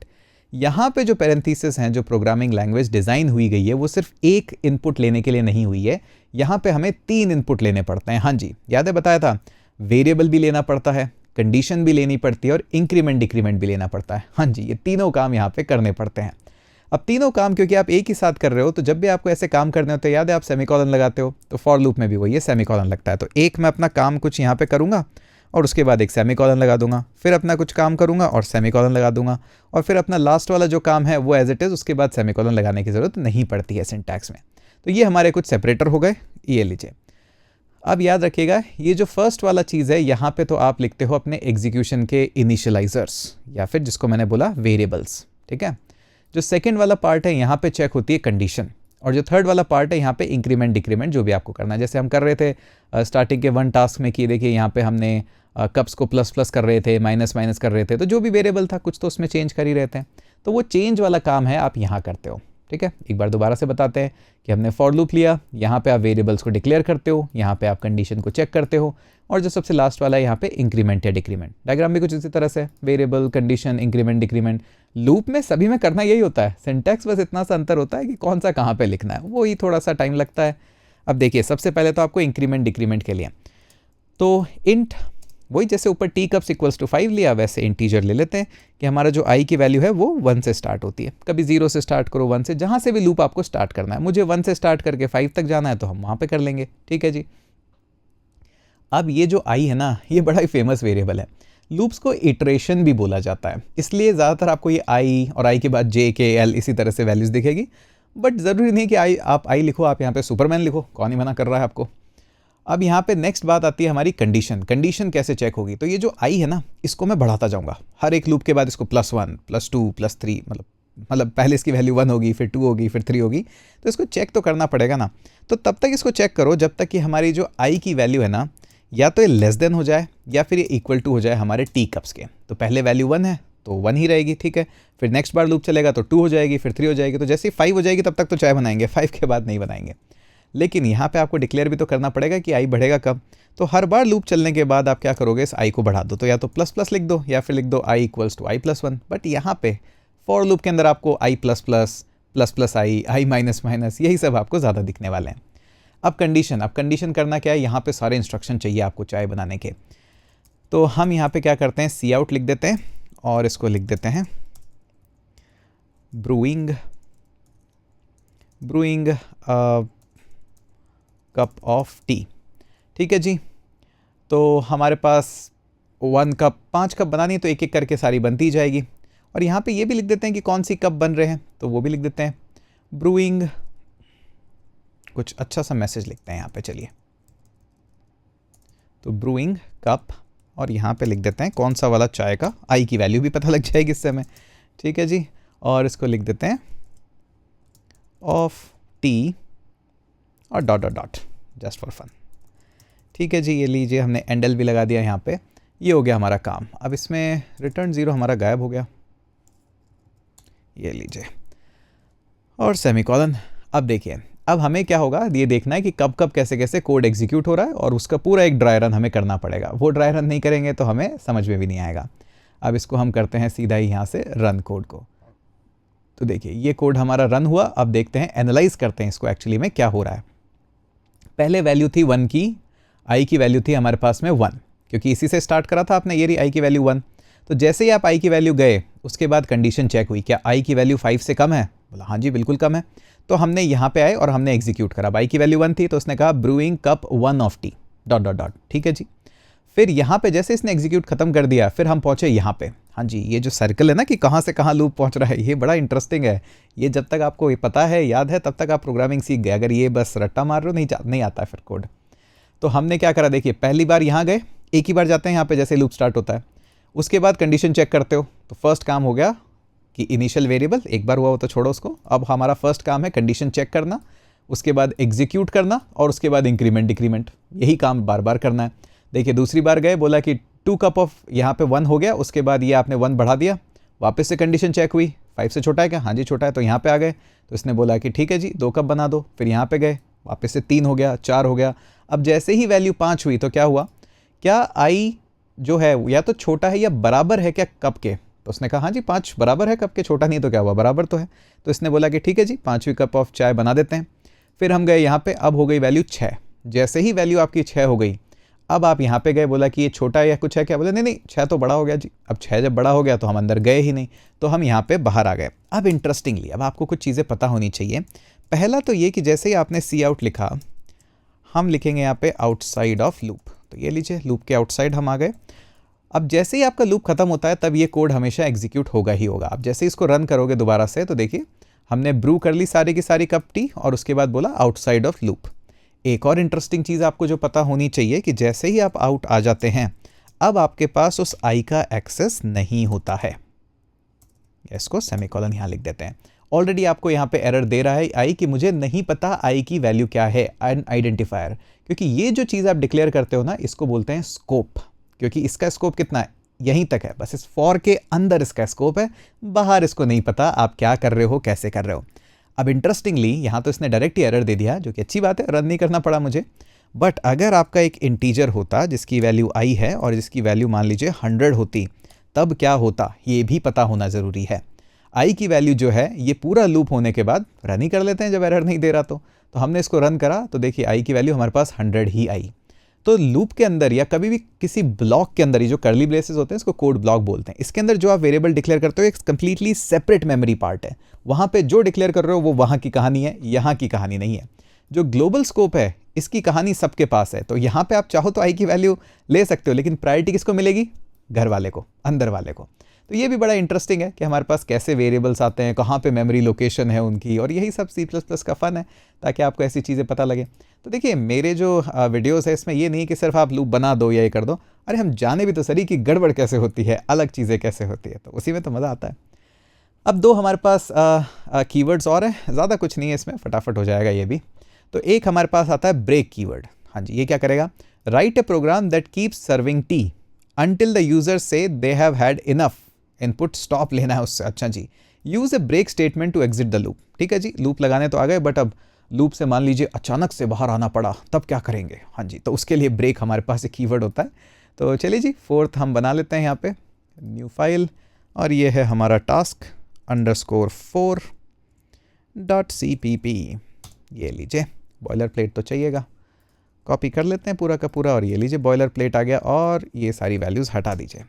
यहाँ पे जो पैरेंथेसिस हैं, जो प्रोग्रामिंग लैंग्वेज डिज़ाइन हुई गई है, वो सिर्फ एक इनपुट लेने के लिए नहीं हुई है। यहाँ पे हमें 3 इनपुट लेने पड़ते हैं। हाँ जी, याद है, बताया था, वेरिएबल भी लेना पड़ता है, कंडीशन भी लेनी पड़ती है, और इंक्रीमेंट डिक्रीमेंट भी लेना पड़ता है। हाँ जी, ये तीनों काम यहाँ पे करने पड़ते हैं। अब तीनों काम क्योंकि आप एक ही साथ कर रहे हो, तो जब भी आपको ऐसे काम करने होते हैं, याद है आप सेमीकोलन लगाते हो, तो फॉर लूप में भी वही है, सेमीकोलन लगता है। तो एक मैं अपना काम कुछ यहाँ पे करूँगा, और उसके बाद एक सेमीकोलन लगा दूंगा, फिर अपना कुछ काम करूंगा और सेमीकोलन लगा दूंगा, और फिर अपना लास्ट वाला जो काम है वो एज इट इज़, उसके बाद सेमीकोलन लगाने की ज़रूरत नहीं पड़ती है सिंटैक्स में। तो ये हमारे कुछ सेपरेटर हो गए, ये लीजिए। अब याद रखिएगा, ये जो फर्स्ट वाला चीज़ है, यहाँ पे तो आप लिखते हो अपने एग्जीक्यूशन के इनिशियलाइजर्स, या फिर जिसको मैंने बोला वेरिएबल्स। ठीक है, जो सेकेंड वाला पार्ट है, यहाँ पे चेक होती है कंडीशन, और जो थर्ड वाला पार्ट है, यहाँ पे इंक्रीमेंट डिक्रीमेंट जो भी आपको करना है। जैसे हम कर रहे थे स्टार्टिंग के 1 टास्क में, कि देखिए यहाँ पे हमने कप्स को प्लस प्लस कर रहे थे, माइनस माइनस कर रहे थे, तो जो भी वेरिएबल था कुछ तो उसमें चेंज कर ही रहे थे। तो वो चेंज वाला काम है आप यहाँ करते हो। ठीक है, एक बार दोबारा से बताते हैं कि हमने फॉर लूप लिया, यहाँ पे आप वेरिएबल्स को डिक्लेयर करते हो, यहाँ पे आप कंडीशन को चेक करते हो, और जो सबसे लास्ट वाला है यहाँ पे इंक्रीमेंट या डिक्रीमेंट। डायग्राम भी कुछ इसी तरह से, variable, condition, increment, decrement. Loop में सभी में करना यही होता है, सिंटैक्स बस इतना सा अंतर होता है कि कौन सा कहाँ पे लिखना है, वो ही थोड़ा सा टाइम लगता है। अब देखिए, सबसे पहले तो आपको इंक्रीमेंट डिक्रीमेंट के लिए तो इंट, वही जैसे ऊपर टी कप्स इक्वल्स टू 5 लिया, वैसे इंटीजर ले लेते हैं कि हमारा जो आई की वैल्यू है वो 1 से स्टार्ट होती है। कभी 0 से स्टार्ट करो, 1 से, जहाँ से भी लूप आपको स्टार्ट करना है। मुझे 1 से स्टार्ट करके 5 तक जाना है, तो हम वहाँ पे कर लेंगे। ठीक है जी। अब ये जो आई है ना, ये बड़ा ही फेमस वेरिएबल है। लूप्स को इटरेशन भी बोला जाता है, इसलिए ज़्यादातर आपको ये आई और आई के बाद जे के एल इसी तरह से वैल्यूज़ दिखेगी। बट ज़रूरी नहीं कि आप आई लिखो, आप यहाँ पे सुपरमैन लिखो, कौन ही मना कर रहा है आपको। अब यहाँ पे नेक्स्ट बात आती है हमारी कंडीशन। कंडीशन कैसे चेक होगी, तो ये जो आई है ना, इसको मैं बढ़ाता जाऊँगा हर एक लूप के बाद, इसको +1, +2, +3, मतलब पहले इसकी वैल्यू 1 होगी, फिर 2 होगी, फिर 3 होगी। तो इसको चेक तो करना पड़ेगा ना। तो तब तक इसको चेक करो जब तक कि हमारी जो आई की वैल्यू है ना, या तो ये लेस देन हो जाए, या फिर ये इक्वल टू हो जाए हमारे टी कप्स के। तो पहले वैल्यू 1 है तो 1 ही रहेगी। ठीक है, फिर नेक्स्ट बार लूप चलेगा तो 2 हो जाएगी, फिर 3 हो जाएगी। तो जैसे ही 5 हो जाएगी तब तक तो चाय बनाएंगे, 5 के बाद नहीं बनाएंगे। लेकिन यहाँ पे आपको डिक्लेयर भी तो करना पड़ेगा कि आई बढ़ेगा कब। तो हर बार लूप चलने के बाद आप क्या करोगे, इस आई को बढ़ा दो। तो या तो प्लस प्लस लिख दो, या फिर लिख दो I equals to i+1। But यहाँ पे फॉर लूप के अंदर आपको i++, plus plus I minus minus, यही सब आपको ज़्यादा दिखने वाले हैं। अब कंडीशन करना क्या है, यहाँ पे सारे इंस्ट्रक्शन चाहिए आपको चाय बनाने के। तो हम यहाँ पे क्या करते हैं, सी आउट लिख देते हैं, और इसको लिख देते हैं ब्रूइंग कप ऑफ टी। ठीक है जी। तो हमारे पास 1 कप 5 कप बनानी है तो एक एक करके सारी बनती जाएगी। और यहाँ पे ये भी लिख देते हैं कि कौन सी कप बन रहे हैं, तो वो भी लिख देते हैं ब्रूइंग, कुछ अच्छा सा मैसेज लिखते हैं यहाँ पे। चलिए, तो ब्रूइंग कप, और यहाँ पे लिख देते हैं कौन सा वाला चाय का, आई की वैल्यू भी पता लग जाएगी इससे हमें। ठीक है जी, और इसको लिख देते हैं ऑफ टी और dot dot dot just for fun. ठीक है जी, ये लीजिए, हमने एंडल भी लगा दिया यहाँ पे। ये हो गया हमारा काम। अब इसमें रिटर्न 0 हमारा गायब हो गया, ये लीजिए, और सेमीकोलन। अब देखिए, अब हमें क्या होगा, ये देखना है कि कब कब कैसे कैसे कोड एग्जीक्यूट हो रहा है, और उसका पूरा एक ड्राई रन हमें करना पड़ेगा। वो ड्राई रन नहीं करेंगे तो हमें समझ में भी नहीं आएगा। अब इसको हम करते हैं सीधा ही यहाँ से रन कोड को। तो देखिए, ये कोड हमारा रन हुआ। अब देखते हैं, एनालाइज करते हैं इसको एक्चुअली में क्या हो रहा है। पहले वैल्यू थी 1 की, आई की वैल्यू थी हमारे पास में 1, क्योंकि इसी से स्टार्ट करा था आपने, ये रही आई की वैल्यू 1। तो जैसे ही आप आई की वैल्यू गए, उसके बाद कंडीशन चेक हुई, क्या आई की वैल्यू 5 से कम है? बोला हाँ जी बिल्कुल कम है। तो हमने यहाँ पे आए और हमने एग्जीक्यूट करा। आई की वैल्यू 1 थी तो उसने कहा brewing cup 1 of T dot dot dot. ठीक है जी, फिर यहाँ पे जैसे इसने एग्जीक्यूट खत्म कर दिया, फिर हम पहुँचे यहाँ पे। हाँ जी, ये जो सर्कल है ना कि कहाँ से कहाँ लूप पहुँच रहा है, ये बड़ा इंटरेस्टिंग है। ये जब तक आपको ये पता है, याद है, तब तक आप प्रोग्रामिंग सीख गए। अगर ये बस रट्टा मार रहे हो, नहीं आता है फिर कोड। तो हमने क्या करा, देखिए, पहली बार यहाँ गए, एक ही बार जाते हैं यहाँ पे जैसे लूप स्टार्ट होता है। उसके बाद कंडीशन चेक करते हो। तो फर्स्ट काम हो गया कि इनिशियल वेरिएबल, एक बार हुआ हो तो छोड़ो उसको। अब हमारा फर्स्ट काम है कंडीशन चेक करना, उसके बाद एग्जीक्यूट करना, और उसके बाद इंक्रीमेंट डिक्रीमेंट, यही काम बार बार करना है। देखिए, दूसरी बार गए, बोला कि 2 कप ऑफ, यहाँ पे 1 हो गया, उसके बाद ये आपने 1 बढ़ा दिया, वापस से कंडीशन चेक हुई, 5 से छोटा है क्या? हाँ जी छोटा है। तो यहाँ पे आ गए, तो इसने बोला कि ठीक है जी 2 कप बना दो। फिर यहाँ पे गए, वापस से 3 हो गया, 4 हो गया। अब जैसे ही वैल्यू 5 हुई तो क्या हुआ, क्या आई जो है या तो छोटा है या बराबर है क्या कप के? तो उसने कहा हाँ जी 5 बराबर है कप के, छोटा नहीं तो क्या हुआ, बराबर तो है। तो इसने बोला कि ठीक है जी 5वीं कप ऑफ चाय बना देते हैं। फिर हम गए यहाँ पे, अब हो गई वैल्यू 6। जैसे ही वैल्यू आपकी 6 हो गई, अब आप यहाँ पे गए, बोला कि ये छोटा है या कुछ है क्या? बोले नहीं 6 तो बड़ा हो गया जी। अब 6 जब बड़ा हो गया तो हम अंदर गए ही नहीं, तो हम यहाँ पे बाहर आ गए। अब इंटरेस्टिंगली, अब आपको कुछ चीज़ें पता होनी चाहिए। पहला तो ये कि जैसे ही आपने सी आउट लिखा, हम लिखेंगे यहाँ पे आउटसाइड ऑफ लूप। तो ये लीजिए, लूप के आउटसाइड हम आ गए। अब जैसे ही आपका लूप खत्म होता है, तब ये कोड हमेशा एग्जीक्यूट होगा ही होगा। अब जैसे इसको रन करोगे दोबारा से, तो देखिए हमने ब्रू कर ली सारी की सारी कप टी, और उसके बाद बोला आउटसाइड ऑफ लूप। एक और इंटरेस्टिंग चीज़ आपको जो पता होनी चाहिए कि जैसे ही आप आउट आ जाते हैं, अब आपके पास उस आई का एक्सेस नहीं होता है। इसको सेमीकोलन यहाँ लिख देते हैं। ऑलरेडी आपको यहाँ पे एरर दे रहा है आई कि मुझे नहीं पता आई की वैल्यू क्या है, एन आइडेंटिफायर। क्योंकि ये जो चीज़ आप डिक्लेयर करते हो ना, इसको बोलते हैं स्कोप। क्योंकि इसका स्कोप कितना है, यहीं तक है, बस इस फॉर के अंदर इसका स्कोप है, बाहर इसको नहीं पता आप क्या कर रहे हो, कैसे कर रहे हो। अब इंटरेस्टिंगली यहाँ तो इसने डायरेक्ट ही एरर दे दिया, जो कि अच्छी बात है, रन नहीं करना पड़ा मुझे। बट अगर आपका एक इंटीजर होता जिसकी वैल्यू आई है और जिसकी वैल्यू मान लीजिए 100 होती, तब क्या होता, ये भी पता होना ज़रूरी है। आई की वैल्यू जो है, ये पूरा लूप होने के बाद रन ही कर लेते हैं जब एरर नहीं दे रहा। तो हमने इसको रन करा, तो देखिए आई की वैल्यू हमारे पास 100 ही आई। तो लूप के अंदर या कभी भी किसी ब्लॉक के अंदर, ये जो कर्ली ब्रेसेस होते हैं इसको कोड ब्लॉक बोलते हैं, इसके अंदर जो आप वेरिएबल डिक्लेयर करते हो एक कंप्लीटली सेपरेट मेमोरी पार्ट है। वहाँ पे जो डिक्लेयर कर रहे हो वो वहाँ की कहानी है, यहाँ की कहानी नहीं है। जो ग्लोबल स्कोप है, इसकी कहानी सबके पास है। तो यहाँ पे आप चाहो तो आई की वैल्यू ले सकते हो, लेकिन प्रायोरिटी किसको मिलेगी? घर वाले को, अंदर वाले को। तो ये भी बड़ा इंटरेस्टिंग है कि हमारे पास कैसे वेरिएबल्स आते हैं, कहाँ पे मेमोरी लोकेशन है उनकी, और यही सब C++ का फ़न है, ताकि आपको ऐसी चीज़ें पता लगे। तो देखिए, मेरे जो वीडियोस है इसमें ये नहीं कि सिर्फ आप लूप बना दो या ये कर दो, अरे हम जाने भी तो सही कि गड़बड़ कैसे होती है, अलग चीज़ें कैसे होती है, तो उसी में तो मज़ा आता है। अब 2 हमारे पास कीवर्ड्स और हैं, ज़्यादा कुछ नहीं है इसमें, फटाफट हो जाएगा ये भी। तो एक हमारे पास आता है ब्रेक कीवर्ड। हाँ जी, ये क्या करेगा, write a program that keeps serving tea until the user से they have had enough input, stop लेना है उससे। अच्छा जी, use a break statement to exit the loop. ठीक है जी, लूप लगाने तो आ गए, बट अब लूप से मान लीजिए अचानक से बाहर आना पड़ा, तब क्या करेंगे? हाँ जी, तो उसके लिए ब्रेक हमारे पास एक कीवर्ड होता है। तो चलिए जी, 4th हम बना लेते हैं यहाँ पे, न्यू फाइल, और ये है हमारा टास्क _4.cpp। ये लीजिए, बॉयलर प्लेट तो चाहिएगा, कॉपी कर लेते हैं पूरा का पूरा, और ये लीजिए बॉयलर प्लेट आ गया, और ये सारी वैल्यूज़ हटा दीजिए।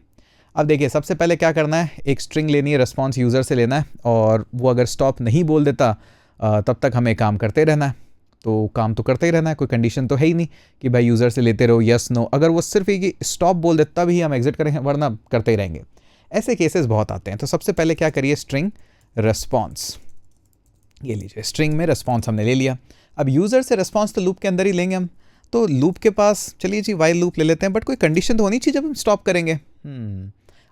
अब देखिए, सबसे पहले क्या करना है, एक स्ट्रिंग लेनी है, रिस्पॉन्स यूज़र से लेना है, और वो अगर स्टॉप नहीं बोल देता तब तक हमें काम करते रहना है। तो काम तो करते ही रहना है, कोई कंडीशन तो है ही नहीं कि भाई यूज़र से लेते रहो यस नो। अगर वो सिर्फ एक स्टॉप बोल दे तब ही हम एग्जिट करेंगे, वरना करते ही रहेंगे। ऐसे केसेस बहुत आते हैं। तो सबसे पहले क्या करिए, स्ट्रिंग रेस्पॉन्स, ये लीजिए स्ट्रिंग में रेस्पॉन्स हमने ले लिया। अब यूज़र से रेस्पॉन्स तो लूप के अंदर ही लेंगे हम, तो लूप के पास चलिए जी वाइल लूप ले लेते हैं, बट कोई कंडीशन तो होनी चाहिए जब हम स्टॉप करेंगे।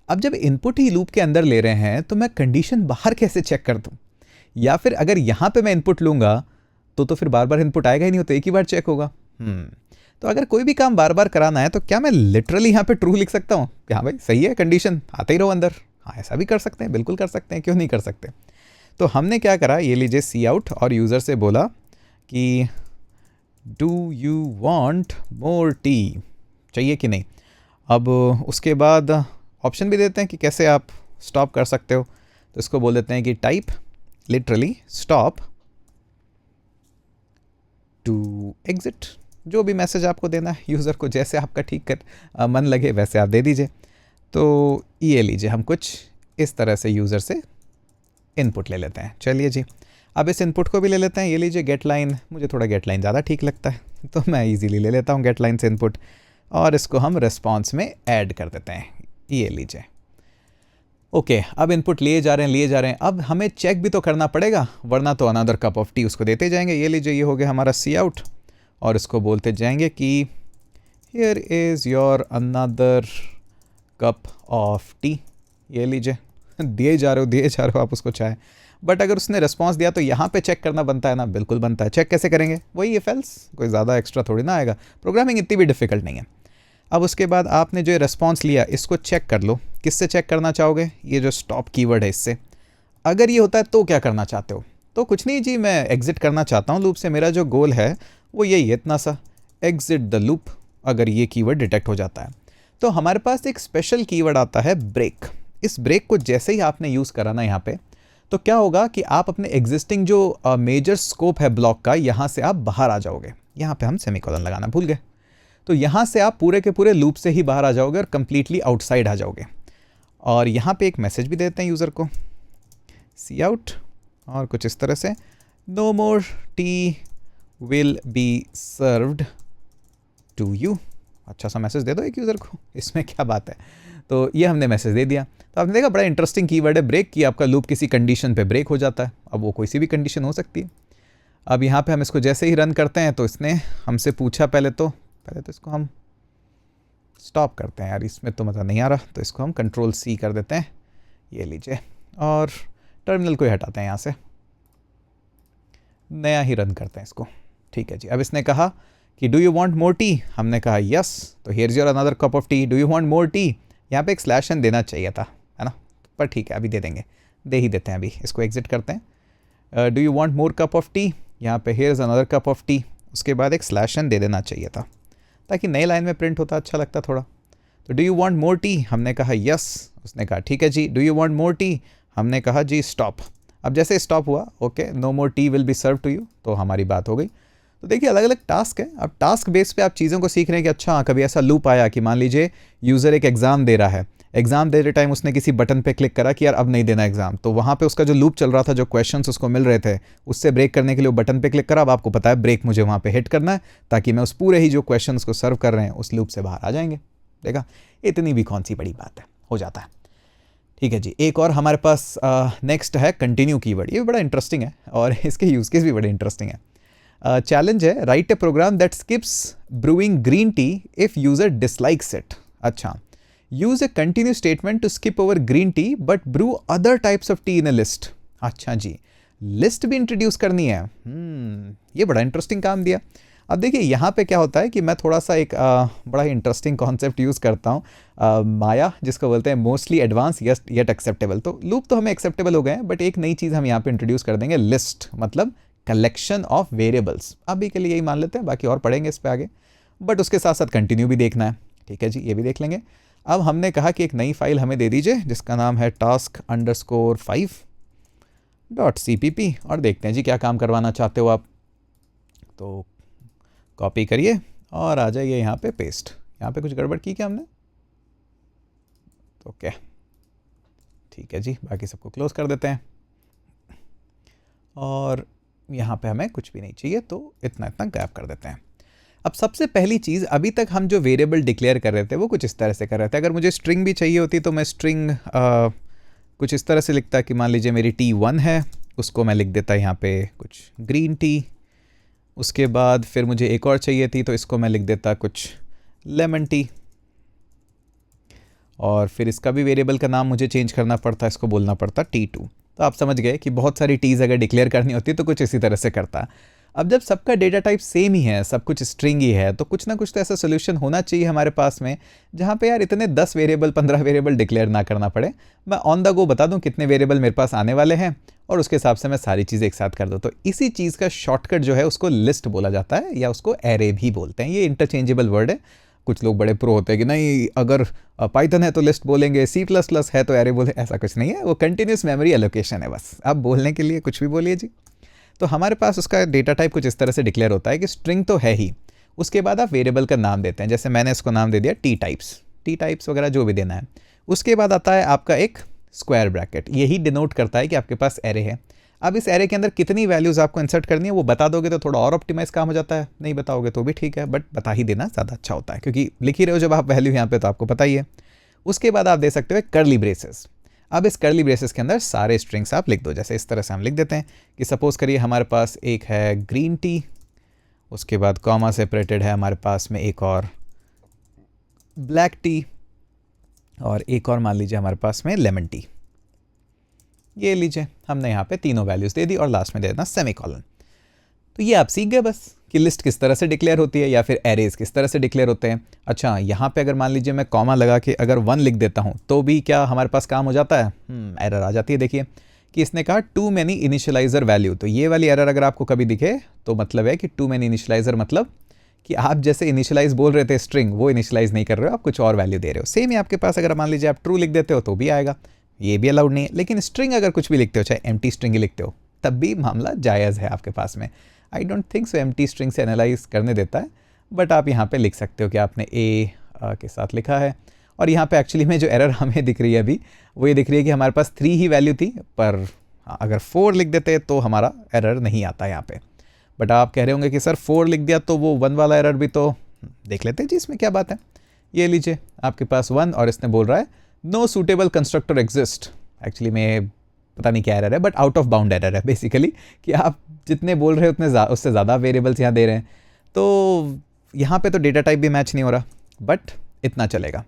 अब जब इनपुट ही लूप के अंदर ले रहे हैं तो मैं कंडीशन बाहर कैसे चेक कर दूं? या फिर अगर यहाँ पे मैं इनपुट लूँगा तो फिर बार बार इनपुट आएगा ही नहीं, तो एक ही बार चेक होगा। तो अगर कोई भी काम बार बार कराना है तो क्या मैं लिटरली यहाँ पे ट्रू लिख सकता हूँ कि हाँ भाई सही है कंडीशन, आते ही रहो अंदर? हाँ, ऐसा भी कर सकते हैं, बिल्कुल कर सकते हैं, क्यों नहीं कर सकते। तो हमने क्या करा, ये लीजिए सी आउट, और यूज़र से बोला कि do you want more T, चाहिए कि नहीं। अब उसके बाद ऑप्शन भी देते हैं कि कैसे आप स्टॉप कर सकते हो। तो इसको बोल देते हैं कि type literally stop to exit, जो भी मैसेज आपको देना है यूज़र को, जैसे आपका ठीक कर मन लगे वैसे आप दे दीजिए। तो ये लीजिए हम कुछ इस तरह से यूज़र से इनपुट ले लेते हैं। चलिए जी, अब इस इनपुट को भी ले लेते हैं। ये लीजिए गेट लाइन, मुझे थोड़ा गेट लाइन ज़्यादा ठीक लगता है तो मैं इजीली ले लेता हूँ गेट लाइन से इनपुट, और इसको हम रेस्पॉन्स में ऐड कर देते हैं। ये लीजिए ओके, अब इनपुट लिए जा रहे हैं। अब हमें चेक भी तो करना पड़ेगा, वरना तो अनदर कप ऑफ टी उसको देते जाएंगे। ये लीजिए, ये हो गया हमारा सी आउट, और इसको बोलते जाएंगे कि here is your another cup of T. ये लीजिए दिए जा रहे हो आप उसको चाय। बट अगर उसने रिस्पॉन्स दिया तो यहाँ पे चेक करना बनता है ना, बिल्कुल बनता है। चेक कैसे करेंगे, वही इफ एल्स, कोई ज़्यादा एक्स्ट्रा थोड़ी ना आएगा, प्रोग्रामिंग इतनी भी डिफिकल्ट नहीं है। अब उसके बाद आपने जो रेस्पॉन्स लिया इसको चेक कर लो। किससे चेक करना चाहोगे, ये जो स्टॉप कीवर्ड है इससे। अगर ये होता है तो क्या करना चाहते हो? तो कुछ नहीं जी, मैं एग्जिट करना चाहता हूँ लूप से, मेरा जो गोल है वो यही है, इतना सा, एग्जिट द लूप। अगर ये कीवर्ड डिटेक्ट हो जाता है तो हमारे पास एक स्पेशल कीवर्ड आता है ब्रेक। इस ब्रेक को जैसे ही आपने यूज़ करा ना यहाँ पे, तो क्या होगा कि आप अपने एग्जिस्टिंग जो मेजर स्कोप है ब्लॉक का, यहाँ से आप बाहर आ जाओगे। यहाँ पे हम सेमीकोलन लगाना भूल गए, तो यहाँ से आप पूरे के पूरे लूप से ही बाहर आ जाओगे और कंप्लीटली आउटसाइड आ जाओगे। और यहाँ पे एक मैसेज भी देते हैं यूज़र को, सी आउट, और कुछ इस तरह से, no more tea will be served to you. अच्छा सा मैसेज दे दो एक यूज़र को, इसमें क्या बात है। तो ये हमने मैसेज दे दिया। तो आपने देखा बड़ा इंटरेस्टिंग कीवर्ड है ब्रेक, कि आपका लूप किसी कंडीशन पे ब्रेक हो जाता है। अब वो कोई सी भी कंडीशन हो सकती है। अब यहाँ पे हम इसको जैसे ही रन करते हैं तो इसने हमसे पूछा, पहले तो इसको हम स्टॉप करते हैं यार, इसमें तो मज़ा नहीं आ रहा, तो इसको हम कंट्रोल सी कर देते हैं। ये लीजिए, और टर्मिनल को ही हटाते हैं यहाँ से, नया ही रन करते हैं इसको। ठीक है जी। अब इसने कहा कि do you want more tea, हमने कहा यस, तो here is your another cup of T, do you want more T. यहाँ पे एक स्लैश एन देना चाहिए था, है ना, पर ठीक है अभी दे देंगे, दे ही देते हैं। अभी इसको एग्जिट करते हैं। Do you want more cup of T, यहाँ पे here is another cup of T, उसके बाद एक स्लैश एन दे देना चाहिए था, ताकि नई लाइन में प्रिंट होता अच्छा लगता थोड़ा। तो do you want more tea, हमने कहा यस, उसने कहा ठीक है जी। Do you want more tea, हमने कहा जी स्टॉप। अब जैसे स्टॉप हुआ, okay, no more tea will be serve to you, तो हमारी बात हो गई। तो देखिए अलग अलग टास्क है। अब टास्क बेस पे आप चीज़ों को सीख रहे हैं कि अच्छा कभी ऐसा लूप आया कि मान लीजिए यूज़र एक एग्ज़ाम दे रहा है, एग्ज़ाम दे रहे टाइम उसने किसी बटन पे क्लिक करा कि यार अब नहीं देना एग्ज़ाम, तो वहाँ पे उसका जो लूप चल रहा था, जो क्वेश्चंस उसको मिल रहे थे, उससे ब्रेक करने के लिए वो बटन पे क्लिक करा। अब आपको पता है ब्रेक मुझे वहाँ पे हिट करना है, ताकि मैं उस पूरे ही जो क्वेश्चंस को सर्व कर रहे हैं उस लूप से बाहर आ जाएंगे। देखा, इतनी भी कौन सी बड़ी बात है, हो जाता है। ठीक है जी। एक और हमारे पास नेक्स्ट है कंटिन्यू कीवर्ड। ये भी बड़ा इंटरेस्टिंग है और इसके यूज़ केस भी बड़े इंटरेस्टिंग है। चैलेंज है, write a program that skips brewing green tea if user dislikes it. अच्छा, use a continue statement to skip over green tea but brew other types of tea in a list. अच्छा जी, लिस्ट भी इंट्रोड्यूस करनी है। ये बड़ा इंटरेस्टिंग काम दिया। अब देखिए यहाँ पे क्या होता है कि मैं थोड़ा सा एक बड़ा ही इंटरेस्टिंग कॉन्सेप्ट यूज़ करता हूँ, माया, जिसको बोलते हैं मोस्टली एडवांस येट एक्सेप्टेबल। तो लूप तो हमें एक्सेप्टेबल हो गए हैं, बट एक नई चीज़ हम यहाँ पे इंट्रोड्यूस कर देंगे, लिस्ट, मतलब कलेक्शन ऑफ वेरिएबल्स। अभी के लिए यही मान लेते हैं, बाकी और पढ़ेंगे इस पे आगे, बट उसके साथ साथ कंटिन्यू भी देखना है। ठीक है जी, ये भी देख लेंगे। अब हमने कहा कि एक नई फाइल हमें दे दीजिए जिसका नाम है task_5.cpp, और देखते हैं जी क्या काम करवाना चाहते हो आप। तो कॉपी करिए और आ जाइए यहाँ पे पेस्ट। यहाँ पे कुछ गड़बड़ की क्या हमने? तो क्या, ठीक है जी, बाकी सबको क्लोज कर देते हैं। और यहाँ पे हमें कुछ भी नहीं चाहिए, तो इतना इतना गैप कर देते हैं। अब सबसे पहली चीज़, अभी तक हम जो वेरिएबल डिक्लेयर कर रहे थे वो कुछ इस तरह से कर रहे थे। अगर मुझे स्ट्रिंग भी चाहिए होती तो मैं स्ट्रिंग कुछ इस तरह से लिखता कि मान लीजिए मेरी T1 है, उसको मैं लिख देता यहाँ पे कुछ ग्रीन टी। उसके बाद फिर मुझे एक और चाहिए थी तो इसको मैं लिख देता कुछ लेमन टी। और फिर इसका भी वेरिएबल का नाम मुझे चेंज करना पड़ता, इसको बोलना पड़ता T2। तो आप समझ गए कि बहुत सारी टीज़ अगर डिक्लेयर करनी होती तो कुछ इसी तरह से करता। अब जब सबका डेटा टाइप सेम ही है, सब कुछ स्ट्रिंग ही है, तो कुछ ना कुछ तो ऐसा सोल्यूशन होना चाहिए हमारे पास में जहाँ पे यार इतने 10 वेरिएबल 15 वेरिएबल डिक्लेयर ना करना पड़े। मैं ऑन द गो बता दूँ कितने वेरिएबल मेरे पास आने वाले हैं और उसके हिसाब से मैं सारी चीज़ें एक साथ कर दूँ। तो इसी चीज़ का शॉर्टकट जो है उसको लिस्ट बोला जाता है, या उसको एरे भी बोलते हैं। ये इंटरचेंजेबल वर्ड है। कुछ लोग बड़े प्रो होते हैं कि नहीं, अगर पाइथन है तो लिस्ट बोलेंगे, C++ है तो एरे बोले। ऐसा कुछ नहीं है, वो कंटिन्यूस मेमोरी एलोकेशन है बस। आप बोलने के लिए कुछ भी बोलिए जी। तो हमारे पास उसका डेटा टाइप कुछ इस तरह से डिक्लेयर होता है कि स्ट्रिंग तो है ही, उसके बाद आप वेरिएबल का नाम देते हैं। जैसे मैंने इसको नाम दे दिया टी टाइप्स वगैरह जो भी देना है। उसके बाद आता है आपका एक स्क्वायर ब्रैकेट, यही डिनोट करता है कि आपके पास एरे है। अब इस एरे के अंदर कितनी वैल्यूज़ आपको इंसर्ट करनी है वो बता दोगे तो थोड़ा और ऑप्टिमाइज काम हो जाता है, नहीं बताओगे तो भी ठीक है, बट बता ही देना ज़्यादा अच्छा होता है, क्योंकि लिख ही रहे हो जब आप वैल्यू यहाँ पे तो आपको पता ही है। उसके बाद आप दे सकते हो कर्ली ब्रेसेस। अब इस कर्ली ब्रेसेस के अंदर सारे स्ट्रिंग्स आप लिख दो। जैसे इस तरह से हम लिख देते हैं कि सपोज करिए हमारे पास एक है ग्रीन टी, उसके बाद कॉमा सेपरेटेड है हमारे पास में एक और ब्लैक टी, और एक और मान लीजिए हमारे पास में लेमन टी। ये लीजिए, हमने यहाँ पे तीनों वैल्यूज़ दे दी और लास्ट में दे देना सेमीकोलन। तो ये आप सीख गए बस कि लिस्ट किस तरह से डिक्लेयर होती है या फिर एरेज किस तरह से डिक्लेयर होते हैं। अच्छा, यहाँ पे अगर मान लीजिए मैं कॉमा लगा के अगर 1 लिख देता हूँ तो भी क्या हमारे पास काम हो जाता है? एरर आ जाती है। देखिए कि इसने कहा टू मैनी इनिशियलाइजर वैल्यू। तो ये वाली एरर अगर आपको कभी दिखे तो मतलब है कि टू मैनी इनिशियलाइजर, मतलब कि आप जैसे इनिशियलाइज बोल रहे थे स्ट्रिंग, वो इनिशियलाइज नहीं कर रहे हो, आप कुछ और वैल्यू दे रहे हो। सेम ही आपके पास अगर मान लीजिए आप ट्रू लिख देते हो तो भी आएगा, ये भी अलाउड नहीं है। लेकिन स्ट्रिंग अगर कुछ भी लिखते हो, चाहे एम्प्टी स्ट्रिंग ही लिखते हो, तब भी मामला जायज़ है आपके पास में। I don't think so empty string से एनालाइज करने देता है, बट आप यहाँ पे लिख सकते हो कि आपने ए के साथ लिखा है। और यहाँ पे एक्चुअली में जो एरर हमें दिख रही है अभी, वो ये दिख रही है कि हमारे पास 3 ही वैल्यू थी, पर अगर 4 लिख देते तो हमारा एरर नहीं आता यहाँ पे। बट आप कह रहे होंगे कि सर 4 लिख दिया तो वो 1 वाला एरर भी तो देख लेते हैं जी, इसमें क्या बात है। ये लीजिए आपके पास 1 और इसने बोल रहा है no suitable constructor exist. Actually में पता नहीं क्या एरर है, but out of bound error है बेसिकली, कि आप जितने बोल रहे हो उतने उससे ज़्यादा वेरिएबल्स यहाँ दे रहे हैं। तो यहाँ पे तो डेटा टाइप भी मैच नहीं हो रहा, बट इतना चलेगा।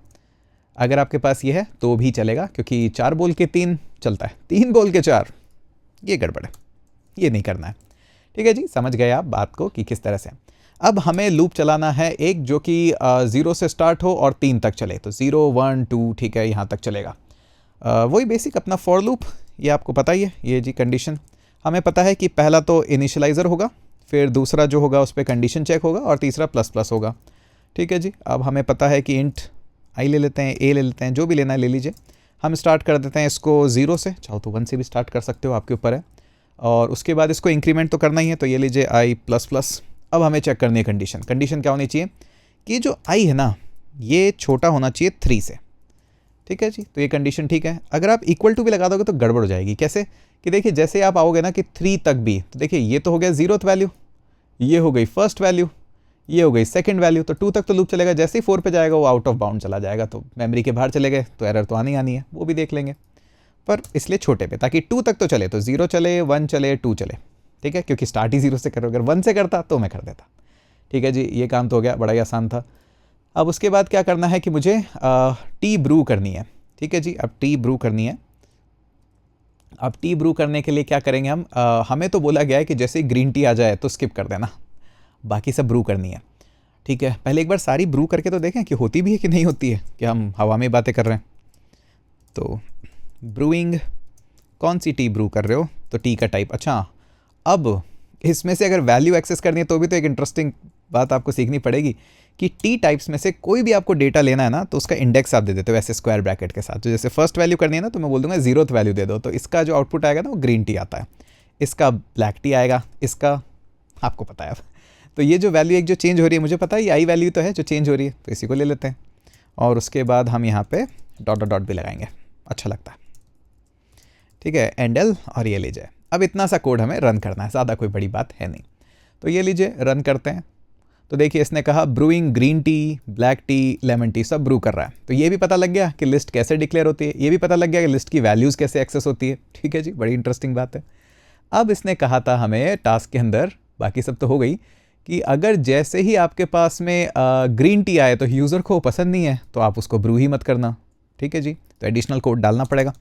अगर आपके पास ये है तो भी चलेगा, क्योंकि 4 बोल के 3 चलता है, 3 बोल के 4 ये गड़बड़ है, ये नहीं करना है। ठीक है जी, समझ गए आप बात को कि किस तरह से। अब हमें लूप चलाना है एक जो कि 0 से स्टार्ट हो और 3 तक चले। तो 0 1 2 ठीक है, यहाँ तक चलेगा। वही बेसिक अपना फॉर लूप, ये आपको पता ही है। ये जी कंडीशन हमें पता है कि पहला तो इनिशियलाइज़र होगा, फिर दूसरा जो होगा उस पर कंडीशन चेक होगा, और तीसरा प्लस प्लस होगा। ठीक है जी, अब हमें पता है कि इंट आई ले लेते हैं, ए ले लेते हैं, जो भी लेना है ले लीजिए। हम स्टार्ट कर देते हैं इसको 0 से, चाहो तो 1 से भी स्टार्ट कर सकते हो, आपके ऊपर है। और उसके बाद इसको इंक्रीमेंट तो करना ही है, तो ये लीजिए आई प्लस प्लस। अब हमें चेक करनी है कंडीशन। कंडीशन क्या होनी चाहिए कि जो आई है ना, ये छोटा होना चाहिए 3 से। ठीक है जी, तो ये कंडीशन ठीक है। अगर आप इक्वल टू भी लगा दोगे तो गड़बड़ हो जाएगी। कैसे कि देखिए, जैसे आप आओगे ना कि 3 तक भी, तो देखिए ये तो हो गया 0th वैल्यू, ये हो गई फर्स्ट वैल्यू, ये हो गई सेकंड वैल्यू। तो 2 तक तो लूप चलेगा, जैसे ही 4 पे जाएगा वो आउट ऑफ बाउंड चला जाएगा, तो मेमोरी के बाहर चले गए तो एरर तो आनी आनी है, वो भी देख लेंगे। पर इसलिए छोटे पे, ताकि 2 तक तो चले, तो 0 चले 1 चले 2 चले। ठीक है, क्योंकि स्टार्ट ही 0 से करो, अगर 1 से करता तो मैं कर देता। ठीक है जी, ये काम तो हो गया, बड़ा ही आसान था। अब उसके बाद क्या करना है कि मुझे टी ब्रू करनी है। ठीक है जी, अब टी ब्रू करनी है। अब टी ब्रू करने के लिए क्या करेंगे हम, हमें तो बोला गया है कि जैसे ही ग्रीन टी आ जाए तो स्किप कर देना, बाकी सब ब्रू करनी है। ठीक है, पहले एक बार सारी ब्रू करके तो देखें कि होती भी है कि नहीं होती है, कि हम हवा में बातें कर रहे हैं। तो ब्रूइंग, कौन सी टी ब्रू कर रहे हो, तो टी का टाइप। अच्छा, अब इसमें से अगर वैल्यू एक्सेस करनी है तो भी तो एक इंटरेस्टिंग बात आपको सीखनी पड़ेगी कि टी टाइप्स में से कोई भी आपको डेटा लेना है ना, तो उसका इंडेक्स आप दे देते हो ऐसे स्क्वायर ब्रैकेट के साथ। तो जैसे फर्स्ट वैल्यू करनी है ना, तो मैं बोल दूंगा 0th वैल्यू दे दो, तो इसका जो आउटपुट आएगा ना वो ग्रीन टी आता है, इसका ब्लैक टी आएगा, इसका आपको पता है। अब तो ये जो वैल्यू एक जो चेंज हो रही है, मुझे पता है ये आई वैल्यू तो है जो चेंज हो रही है, तो इसी को ले लेते हैं। और उसके बाद हम यहाँ पे डॉट डॉट डॉट भी लगाएंगे, अच्छा लगता है। ठीक है, एंड एल, और ये ले जाए। अब इतना सा कोड हमें रन करना है, ज़्यादा कोई बड़ी बात है नहीं। तो ये लीजिए रन करते हैं। तो देखिए इसने कहा brewing green T, black T, lemon tea सब ब्रू कर रहा है। तो ये भी पता लग गया कि लिस्ट कैसे डिक्लेयर होती है, ये भी पता लग गया कि लिस्ट की वैल्यूज़ कैसे एक्सेस होती है। ठीक है जी, बड़ी इंटरेस्टिंग बात है। अब इसने कहा था हमें टास्क के अंदर, बाकी सब तो हो गई, कि अगर जैसे ही आपके पास में ग्रीन टी आए तो यूज़र को पसंद नहीं है तो आप उसको ब्रू ही मत करना। ठीक है जी, तो एडिशनल कोड डालना पड़ेगा।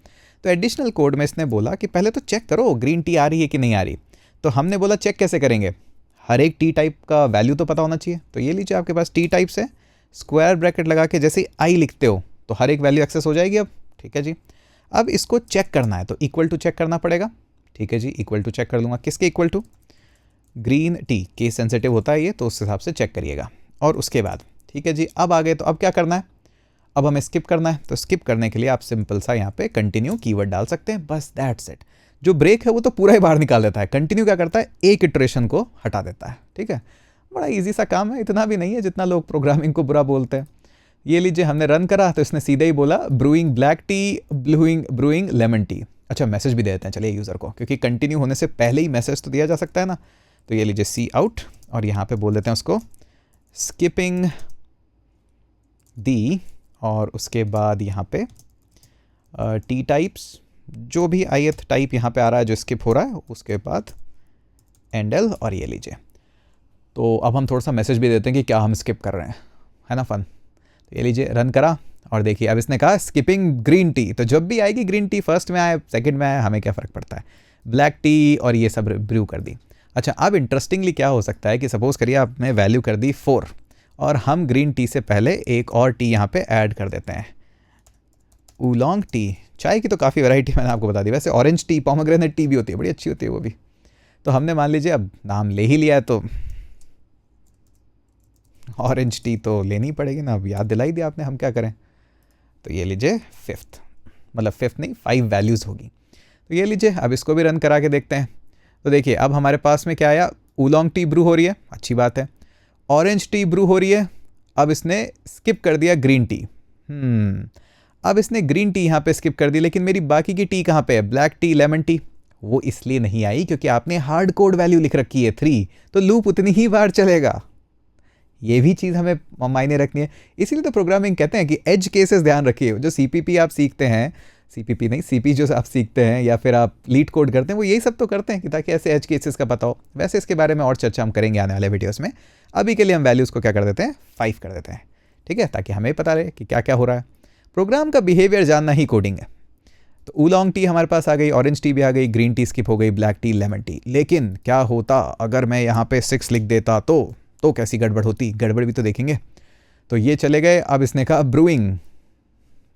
तो एडिशनल कोड में इसने बोला कि पहले तो चेक करो ग्रीन टी आ रही है कि नहीं आ रही। तो हमने बोला चेक कैसे करेंगे, हर एक टी टाइप का वैल्यू तो पता होना चाहिए। तो ये लीजिए आपके पास टी टाइप से स्क्वायर ब्रैकेट लगा के जैसे ही आई लिखते हो तो हर एक वैल्यू एक्सेस हो जाएगी अब। ठीक है जी, अब इसको चेक करना है तो इक्वल टू चेक करना पड़ेगा। ठीक है जी, इक्वल टू चेक कर लूँगा, किसके equal to, green tea, case sensitive होता है ये, तो उस हिसाब से चेक करिएगा। और उसके बाद ठीक है जी, अब आ गए, तो अब क्या करना है, अब हमें स्किप करना है। तो स्किप करने के लिए आप सिंपल सा यहाँ पे कंटिन्यू कीवर्ड डाल सकते हैं, बस दैट्स इट। जो ब्रेक है वो तो पूरा ही बाहर निकाल देता है, कंटिन्यू क्या करता है, एक इटरेशन को हटा देता है। ठीक है, बड़ा इजी सा काम है, इतना भी नहीं है जितना लोग प्रोग्रामिंग को बुरा बोलते हैं। ये लीजिए हमने रन करा तो इसने सीधे ही बोला brewing black T, brewing lemon tea. अच्छा मैसेज भी दे देते हैं चलिए यूज़र को, क्योंकि कंटिन्यू होने से पहले ही मैसेज तो दिया जा सकता है ना। तो ये लीजिए सी आउट, और यहाँ पे बोल देते हैं उसको स्किपिंग दी, और उसके बाद यहाँ पे टी टाइप्स, जो भी ith टाइप यहाँ पे आ रहा है जो स्किप हो रहा है, उसके बाद एंडल, और ये लीजिए। तो अब हम थोड़ा सा मैसेज भी देते हैं कि क्या हम स्किप कर रहे हैं, है ना, फन। तो ये लीजिए रन करा, और देखिए अब इसने कहा स्किपिंग ग्रीन टी। तो जब भी आएगी ग्रीन टी, फर्स्ट में आए सेकंड में आए हमें क्या फ़र्क पड़ता है, ब्लैक टी और ये सब ब्रू कर दी। अच्छा अब इंटरेस्टिंगली क्या हो सकता है कि सपोज़ करिए आपने वैल्यू कर दी 4, और हम ग्रीन टी से पहले एक और टी यहाँ पे ऐड कर देते हैं, ऊलोंग टी। चाय की तो काफ़ी वैरायटी मैंने आपको बता दी, वैसे ऑरेंज टी, पोमेग्रेनेट टी भी होती है, बड़ी अच्छी होती है वो भी। तो हमने मान लीजिए अब नाम ले ही लिया है तो ऑरेंज टी तो लेनी पड़ेगी ना, अब याद दिलाई दिया आपने, हम क्या करें। तो ये लीजिए 5th, मतलब 5th नहीं 5 वैल्यूज़ होगी। तो ये लीजिए अब इसको भी रन करा के देखते हैं। तो देखिए अब हमारे पास में क्या आया, ऊलोंग टी ब्रू हो रही है, अच्छी बात है, ऑरेंज टी ब्रू हो रही है। अब इसने स्किप कर दिया ग्रीन टी, अब इसने ग्रीन टी यहाँ पे स्किप कर दी, लेकिन मेरी बाकी की टी कहाँ पे है, ब्लैक टी, लेमन टी, वो इसलिए नहीं आई क्योंकि आपने हार्ड कोड वैल्यू लिख रखी है 3, तो लूप उतनी ही बार चलेगा। ये भी चीज़ हमें मायने रखनी है, इसीलिए तो प्रोग्रामिंग कहते हैं कि एज केसेस ध्यान रखिए। जो सीपीपी आप सीखते हैं, सीपीपी नहीं सीपी जो आप सीखते हैं या फिर आप लीड कोड करते हैं, वो यही सब तो करते हैं कि ताकि ऐसे एज केसेस का पता हो। वैसे इसके बारे में और चर्चा हम करेंगे आने वाले वीडियोस में। अभी के लिए हम वैल्यूज़ को क्या कर देते हैं, 5 कर देते हैं। ठीक है, ताकि हमें पता रहे कि क्या क्या हो रहा है। प्रोग्राम का बिहेवियर जानना ही कोडिंग है। तो ऊलोंग टी हमारे पास आ गई, ऑरेंज टी भी आ गई, ग्रीन टी स्किप हो गई, ब्लैक टी, लेमन टी। लेकिन क्या होता अगर मैं यहाँ पे 6 लिख देता, तो कैसी गड़बड़ होती, गड़बड़ भी तो देखेंगे। तो ये चले गए, अब इसने कहा ब्रूइंग,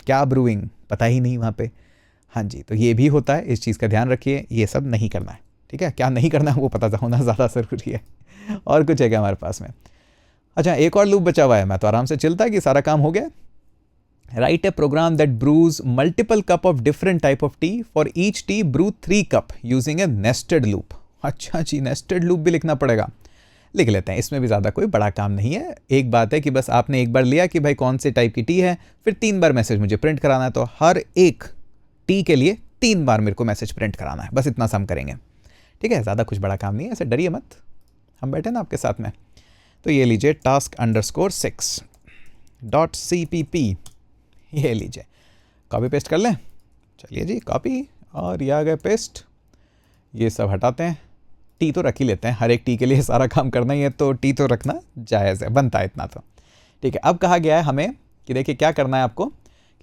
क्या ब्रूइंग पता ही नहीं वहाँ पे। हाँ जी, तो ये भी होता है, इस चीज़ का ध्यान रखिए, ये सब नहीं करना है। ठीक है, क्या नहीं करना है वो पता होना ज़्यादा ज़रूरी है। और कुछ है क्या हमारे पास में, अच्छा एक और लूप बचा हुआ है, मैं तो आराम से चलता है कि सारा काम हो गया। Write a program that brews multiple cup of different type of tea, for each tea brew 3 cup using a nested loop. अच्छा जी, नेस्टेड लूप भी लिखना पड़ेगा, लिख लेते हैं, इसमें भी ज़्यादा कोई बड़ा काम नहीं है। एक बात है कि बस आपने एक बार लिया कि भाई कौन से टाइप की टी है, फिर 3 बार मैसेज मुझे प्रिंट कराना है, तो हर एक टी के लिए 3 बार मेरे को मैसेज प्रिंट कराना है, बस इतना सा हम करेंगे। ठीक है, ज़्यादा कुछ बड़ा काम नहीं है, ऐसे डरिए मत, हम बैठे ना आपके साथ में। तो ये लीजिए task_6.cpp, ये लीजिए कॉपी पेस्ट कर लें। चलिए जी कॉपी, और ये आ गए पेस्ट। ये सब हटाते हैं, टी तो रख ही लेते हैं, हर एक टी के लिए सारा काम करना ही है तो टी तो रखना जायज़ है, बनता है इतना तो। ठीक है, अब कहा गया है हमें कि देखिए क्या करना है आपको,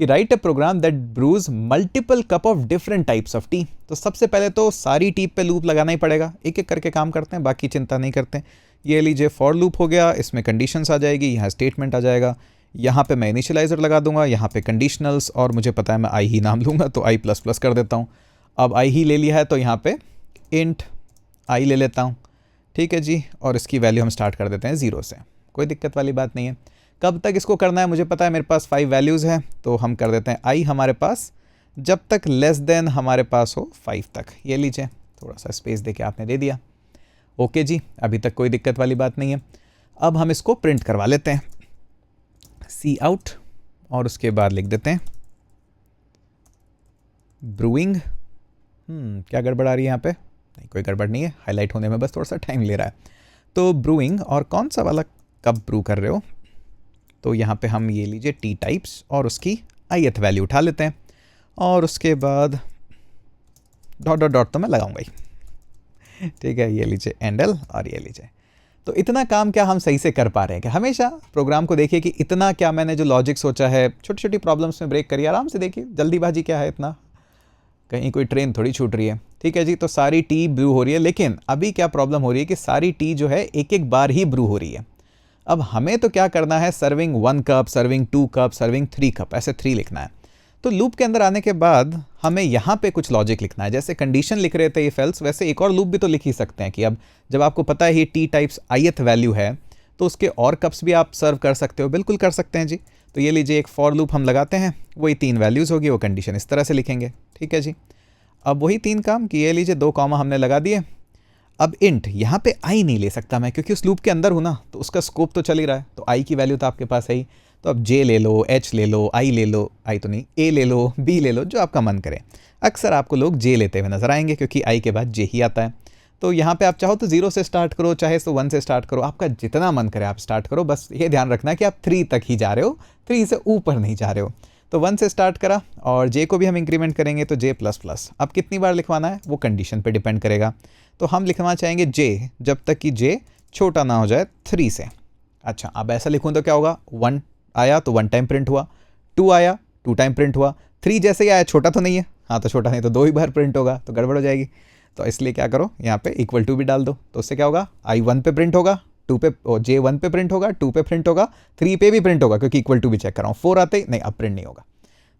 कि write a program that brews multiple cup of different types of tea. तो सबसे पहले तो सारी टी पे लूप लगाना ही पड़ेगा, एक एक करके काम करते हैं, बाकी चिंता नहीं करते। ये लीजिए फॉर लूप हो गया, इसमें कंडीशंस आ जाएगी, यहाँ स्टेटमेंट आ जाएगा, यहाँ पे मैं इनिशियलाइजर लगा दूंगा, यहाँ पे कंडीशनल्स, और मुझे पता है मैं आई ही नाम लूँगा तो i++ कर देता हूँ। अब आई ही ले लिया है तो यहाँ पे इंट आई ले लेता हूँ। ठीक है जी, और इसकी वैल्यू हम स्टार्ट कर देते हैं 0 से, कोई दिक्कत वाली बात नहीं है। कब तक इसको करना है मुझे पता है, मेरे पास 5 वैल्यूज़ हैं, तो हम कर देते हैं आई हमारे पास जब तक लेस देन हमारे पास हो 5 तक। ये लीजिए थोड़ा सा स्पेस दे के आपने दे दिया, ओके जी, अभी तक कोई दिक्कत वाली बात नहीं है। अब हम इसको प्रिंट करवा लेते हैं, सी आउट, और उसके बाद लिख देते हैं ब्रूइंग। क्या गड़बड़ आ रही है यहाँ पे, नहीं, कोई गड़बड़ नहीं है, हाईलाइट होने में बस थोड़ा सा टाइम ले रहा है। तो ब्रूइंग, और कौन सा वाला कप ब्रू कर रहे हो, तो यहाँ पे हम ये लीजिए टी टाइप्स और उसकी ith वैल्यू उठा लेते हैं, और उसके बाद डॉट डॉट डॉट तो मैं लगाऊंगा ही, ठीक है। ये लीजिए एंडल और ये लीजिए। तो इतना काम क्या हम सही से कर पा रहे हैं क्या? हमेशा प्रोग्राम को देखिए कि इतना क्या मैंने जो लॉजिक सोचा है, छोटी छोटी प्रॉब्लम्स में ब्रेक करिए, आराम से देखिए, जल्दीबाजी क्या है इतना, कहीं कोई ट्रेन थोड़ी छूट रही है, ठीक है जी। तो सारी टी ब्रू हो रही है, लेकिन अभी क्या प्रॉब्लम हो रही है कि सारी टी जो है एक एक बार ही ब्रू हो रही है। अब हमें तो क्या करना है, serving 1 cup, serving 2 cup, serving 3 cup, ऐसे 3 लिखना है। तो लूप के अंदर आने के बाद हमें यहाँ पे कुछ लॉजिक लिखना है, जैसे कंडीशन लिख रहे थे इफ एल्स, वैसे एक और लूप भी तो लिख ही सकते हैं कि अब जब आपको पता है ये टी टाइप्स ith वैल्यू है, तो उसके और कप्स भी आप सर्व कर सकते हो, बिल्कुल कर सकते हैं जी। तो ये लीजिए एक फॉर लूप हम लगाते हैं, वही 3 वैल्यूज़ होगी, वो कंडीशन इस तरह से लिखेंगे, ठीक है जी। अब वही 3 काम कि ये लीजिए 2 कॉमा हमने लगा दिए। अब इंट यहाँ पे आई नहीं ले सकता मैं, क्योंकि उस लूप के अंदर हूँ ना, तो उसका स्कोप तो चल ही रहा है, तो आई की वैल्यू तो आपके पास है ही। तो अब जे ले लो, एच ले लो, आई ले लो, आई तो नहीं, ए ले लो, बी ले लो, जो आपका मन करे। अक्सर आपको लोग जे लेते हुए नजर आएंगे, क्योंकि आई के बाद जे ही आता है। तो यहाँ पे आप चाहो तो 0 से स्टार्ट करो, चाहे तो 1 से स्टार्ट करो, आपका जितना मन करे आप स्टार्ट करो, बस ये ध्यान रखना कि आप 3 तक ही जा रहे हो, 3 से ऊपर नहीं जा रहे हो। तो 1 से स्टार्ट करा, और जे को भी हम इंक्रीमेंट करेंगे तो जे प्लस प्लस। अब कितनी बार लिखवाना है वो कंडीशन पे डिपेंड करेगा, तो हम लिखना चाहेंगे जे जब तक कि जे छोटा ना हो जाए 3 से। अच्छा, अब ऐसा लिखूँ तो क्या होगा, 1 आया तो 1 टाइम प्रिंट हुआ, 2 आया 2 टाइम प्रिंट हुआ, 3 जैसे ही आया, छोटा तो नहीं है, हाँ तो छोटा नहीं तो 2 ही बार प्रिंट होगा, तो गड़बड़ हो जाएगी। तो इसलिए क्या करो, यहाँ पे इक्वल टू भी डाल दो, तो उससे क्या होगा, आई 1 पे प्रिंट होगा, 2 पे, जे 1 पे प्रिंट होगा, 2 पे प्रिंट होगा, 3 पे भी प्रिंट होगा, क्योंकि इक्वल टू भी चेक कर रहा हूँ। 4 आते ही नहीं, अब प्रिंट नहीं होगा,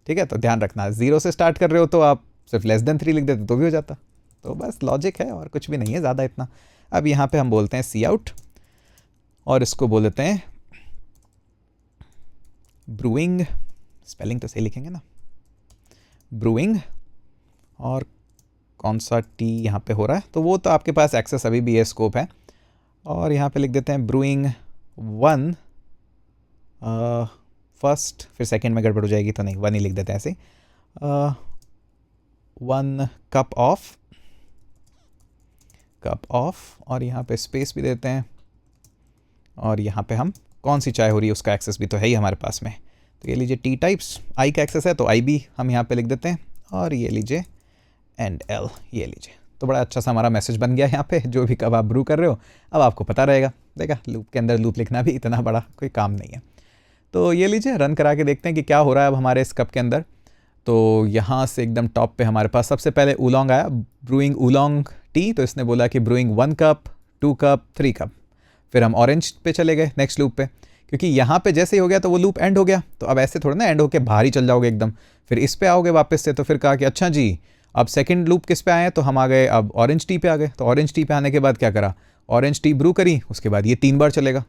ठीक है। तो ध्यान रखना, 0 से स्टार्ट कर रहे हो तो आप सिर्फ लेस देन 3 लिख देते तो भी हो जाता। तो बस लॉजिक है और कुछ भी नहीं है ज़्यादा इतना। अब यहाँ पे हम बोलते हैं सी आउट, और इसको बोल देते हैं ब्रूइंग, स्पेलिंग तो सही लिखेंगे ना, ब्रूइंग। और कौन सा टी यहाँ पे हो रहा है, तो वो तो आपके पास एक्सेस अभी भी है, स्कोप है। और यहाँ पे लिख देते हैं ब्रूइंग 1 फर्स्ट, फिर सेकंड में गड़बड़ हो जाएगी तो नहीं, 1 ही लिख देते हैं ऐसे, 1 कप ऑफ, और यहाँ पे स्पेस भी देते हैं, और यहाँ पे हम कौन सी चाय हो रही है उसका एक्सेस भी तो है ही हमारे पास में। तो ये लीजिए टी टाइप्स, आई का एक्सेस है तो आई भी हम यहाँ पे लिख देते हैं, और ये लीजिए एंड एल, ये लीजिए। तो बड़ा अच्छा सा हमारा मैसेज बन गया यहाँ पे, जो भी कब आप ब्रू कर रहे हो अब आपको पता रहेगा। देखा, लूप के अंदर लूप लिखना भी इतना बड़ा कोई काम नहीं है। तो ये लीजिए रन करा के देखते हैं कि क्या हो रहा है अब हमारे इस कप के अंदर। तो यहाँ से एकदम टॉप पे हमारे पास सबसे पहले ऊलोंग आया, ब्रूइंग ऊलोंग टी, तो इसने बोला कि ब्रूइंग 1 कप, 2 कप, 3 कप। फिर हम ऑरेंज पे चले गए नेक्स्ट लूप पे, क्योंकि यहाँ पे जैसे ही हो गया तो वो लूप एंड हो गया, तो अब ऐसे थोड़ा ना एंड होके बाहर ही चल जाओगे एकदम, फिर इस पे आओगे वापस से। तो फिर कहा कि अच्छा जी अब सेकंड लूप किस पे आए, तो हम आ गए अब ऑरेंज टी पे आ गए। तो ऑरेंज टी पे आने के बाद क्या करा, ऑरेंज टी ब्रू करी, उसके बाद ये 3 बार चलेगा,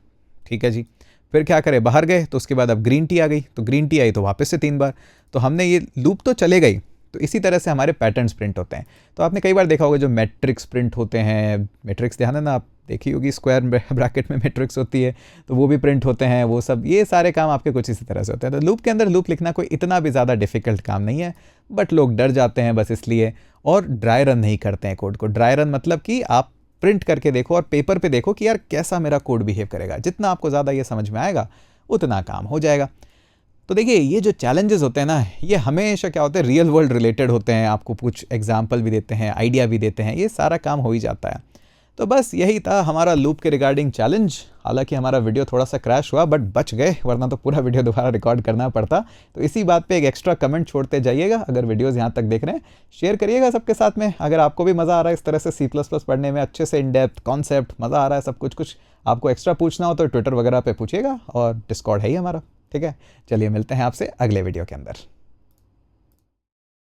ठीक है जी। फिर क्या करें, बाहर गए तो उसके बाद अब ग्रीन टी आ गई, तो ग्रीन टी आई तो वापस से 3 बार। तो हमने ये लूप तो चले गई। तो इसी तरह से हमारे पैटर्न्स प्रिंट होते हैं। तो आपने कई बार देखा होगा जो मैट्रिक्स प्रिंट होते हैं, मैट्रिक्स ध्यान है ना, आप देखी होगी स्क्वायर ब्रैकेट में मैट्रिक्स होती है, तो वो भी प्रिंट होते हैं, वो सब ये सारे काम आपके कुछ इसी तरह से होते हैं। तो लूप के अंदर लूप लिखना कोई इतना भी ज़्यादा डिफिकल्ट काम नहीं है, बट लोग डर जाते हैं बस इसलिए, और ड्राई रन नहीं करते हैं कोड को। ड्राई रन मतलब कि आप प्रिंट करके देखो और पेपर पे देखो कि यार कैसा मेरा कोड बिहेव करेगा। जितना आपको ज़्यादा ये समझ में आएगा उतना काम हो जाएगा। तो देखिए ये जो चैलेंजेस होते हैं ना, ये हमेशा क्या होते हैं, रियल वर्ल्ड रिलेटेड होते हैं। आपको कुछ एग्जाम्पल भी देते हैं, आइडिया भी देते हैं, ये सारा काम हो ही जाता है। तो बस यही था हमारा लूप के रिगार्डिंग चैलेंज। हालांकि हमारा वीडियो थोड़ा सा क्रैश हुआ, बट बच गए, वरना तो पूरा वीडियो दोबारा रिकॉर्ड करना पड़ता। तो इसी बात पे एक एक्स्ट्रा कमेंट छोड़ते जाइएगा। अगर वीडियोस यहाँ तक देख रहे हैं, शेयर करिएगा सबके साथ में। अगर आपको भी मज़ा आ रहा है इस तरह से C++ पढ़ने में, अच्छे से इन डेप्थ कॉन्सेप्ट मज़ा आ रहा है, सब कुछ आपको एक्स्ट्रा पूछना हो तो ट्विटर वगैरह पे पूछिएगा, और डिस्कॉर्ड है ही हमारा, ठीक है। चलिए मिलते हैं आपसे अगले वीडियो के अंदर।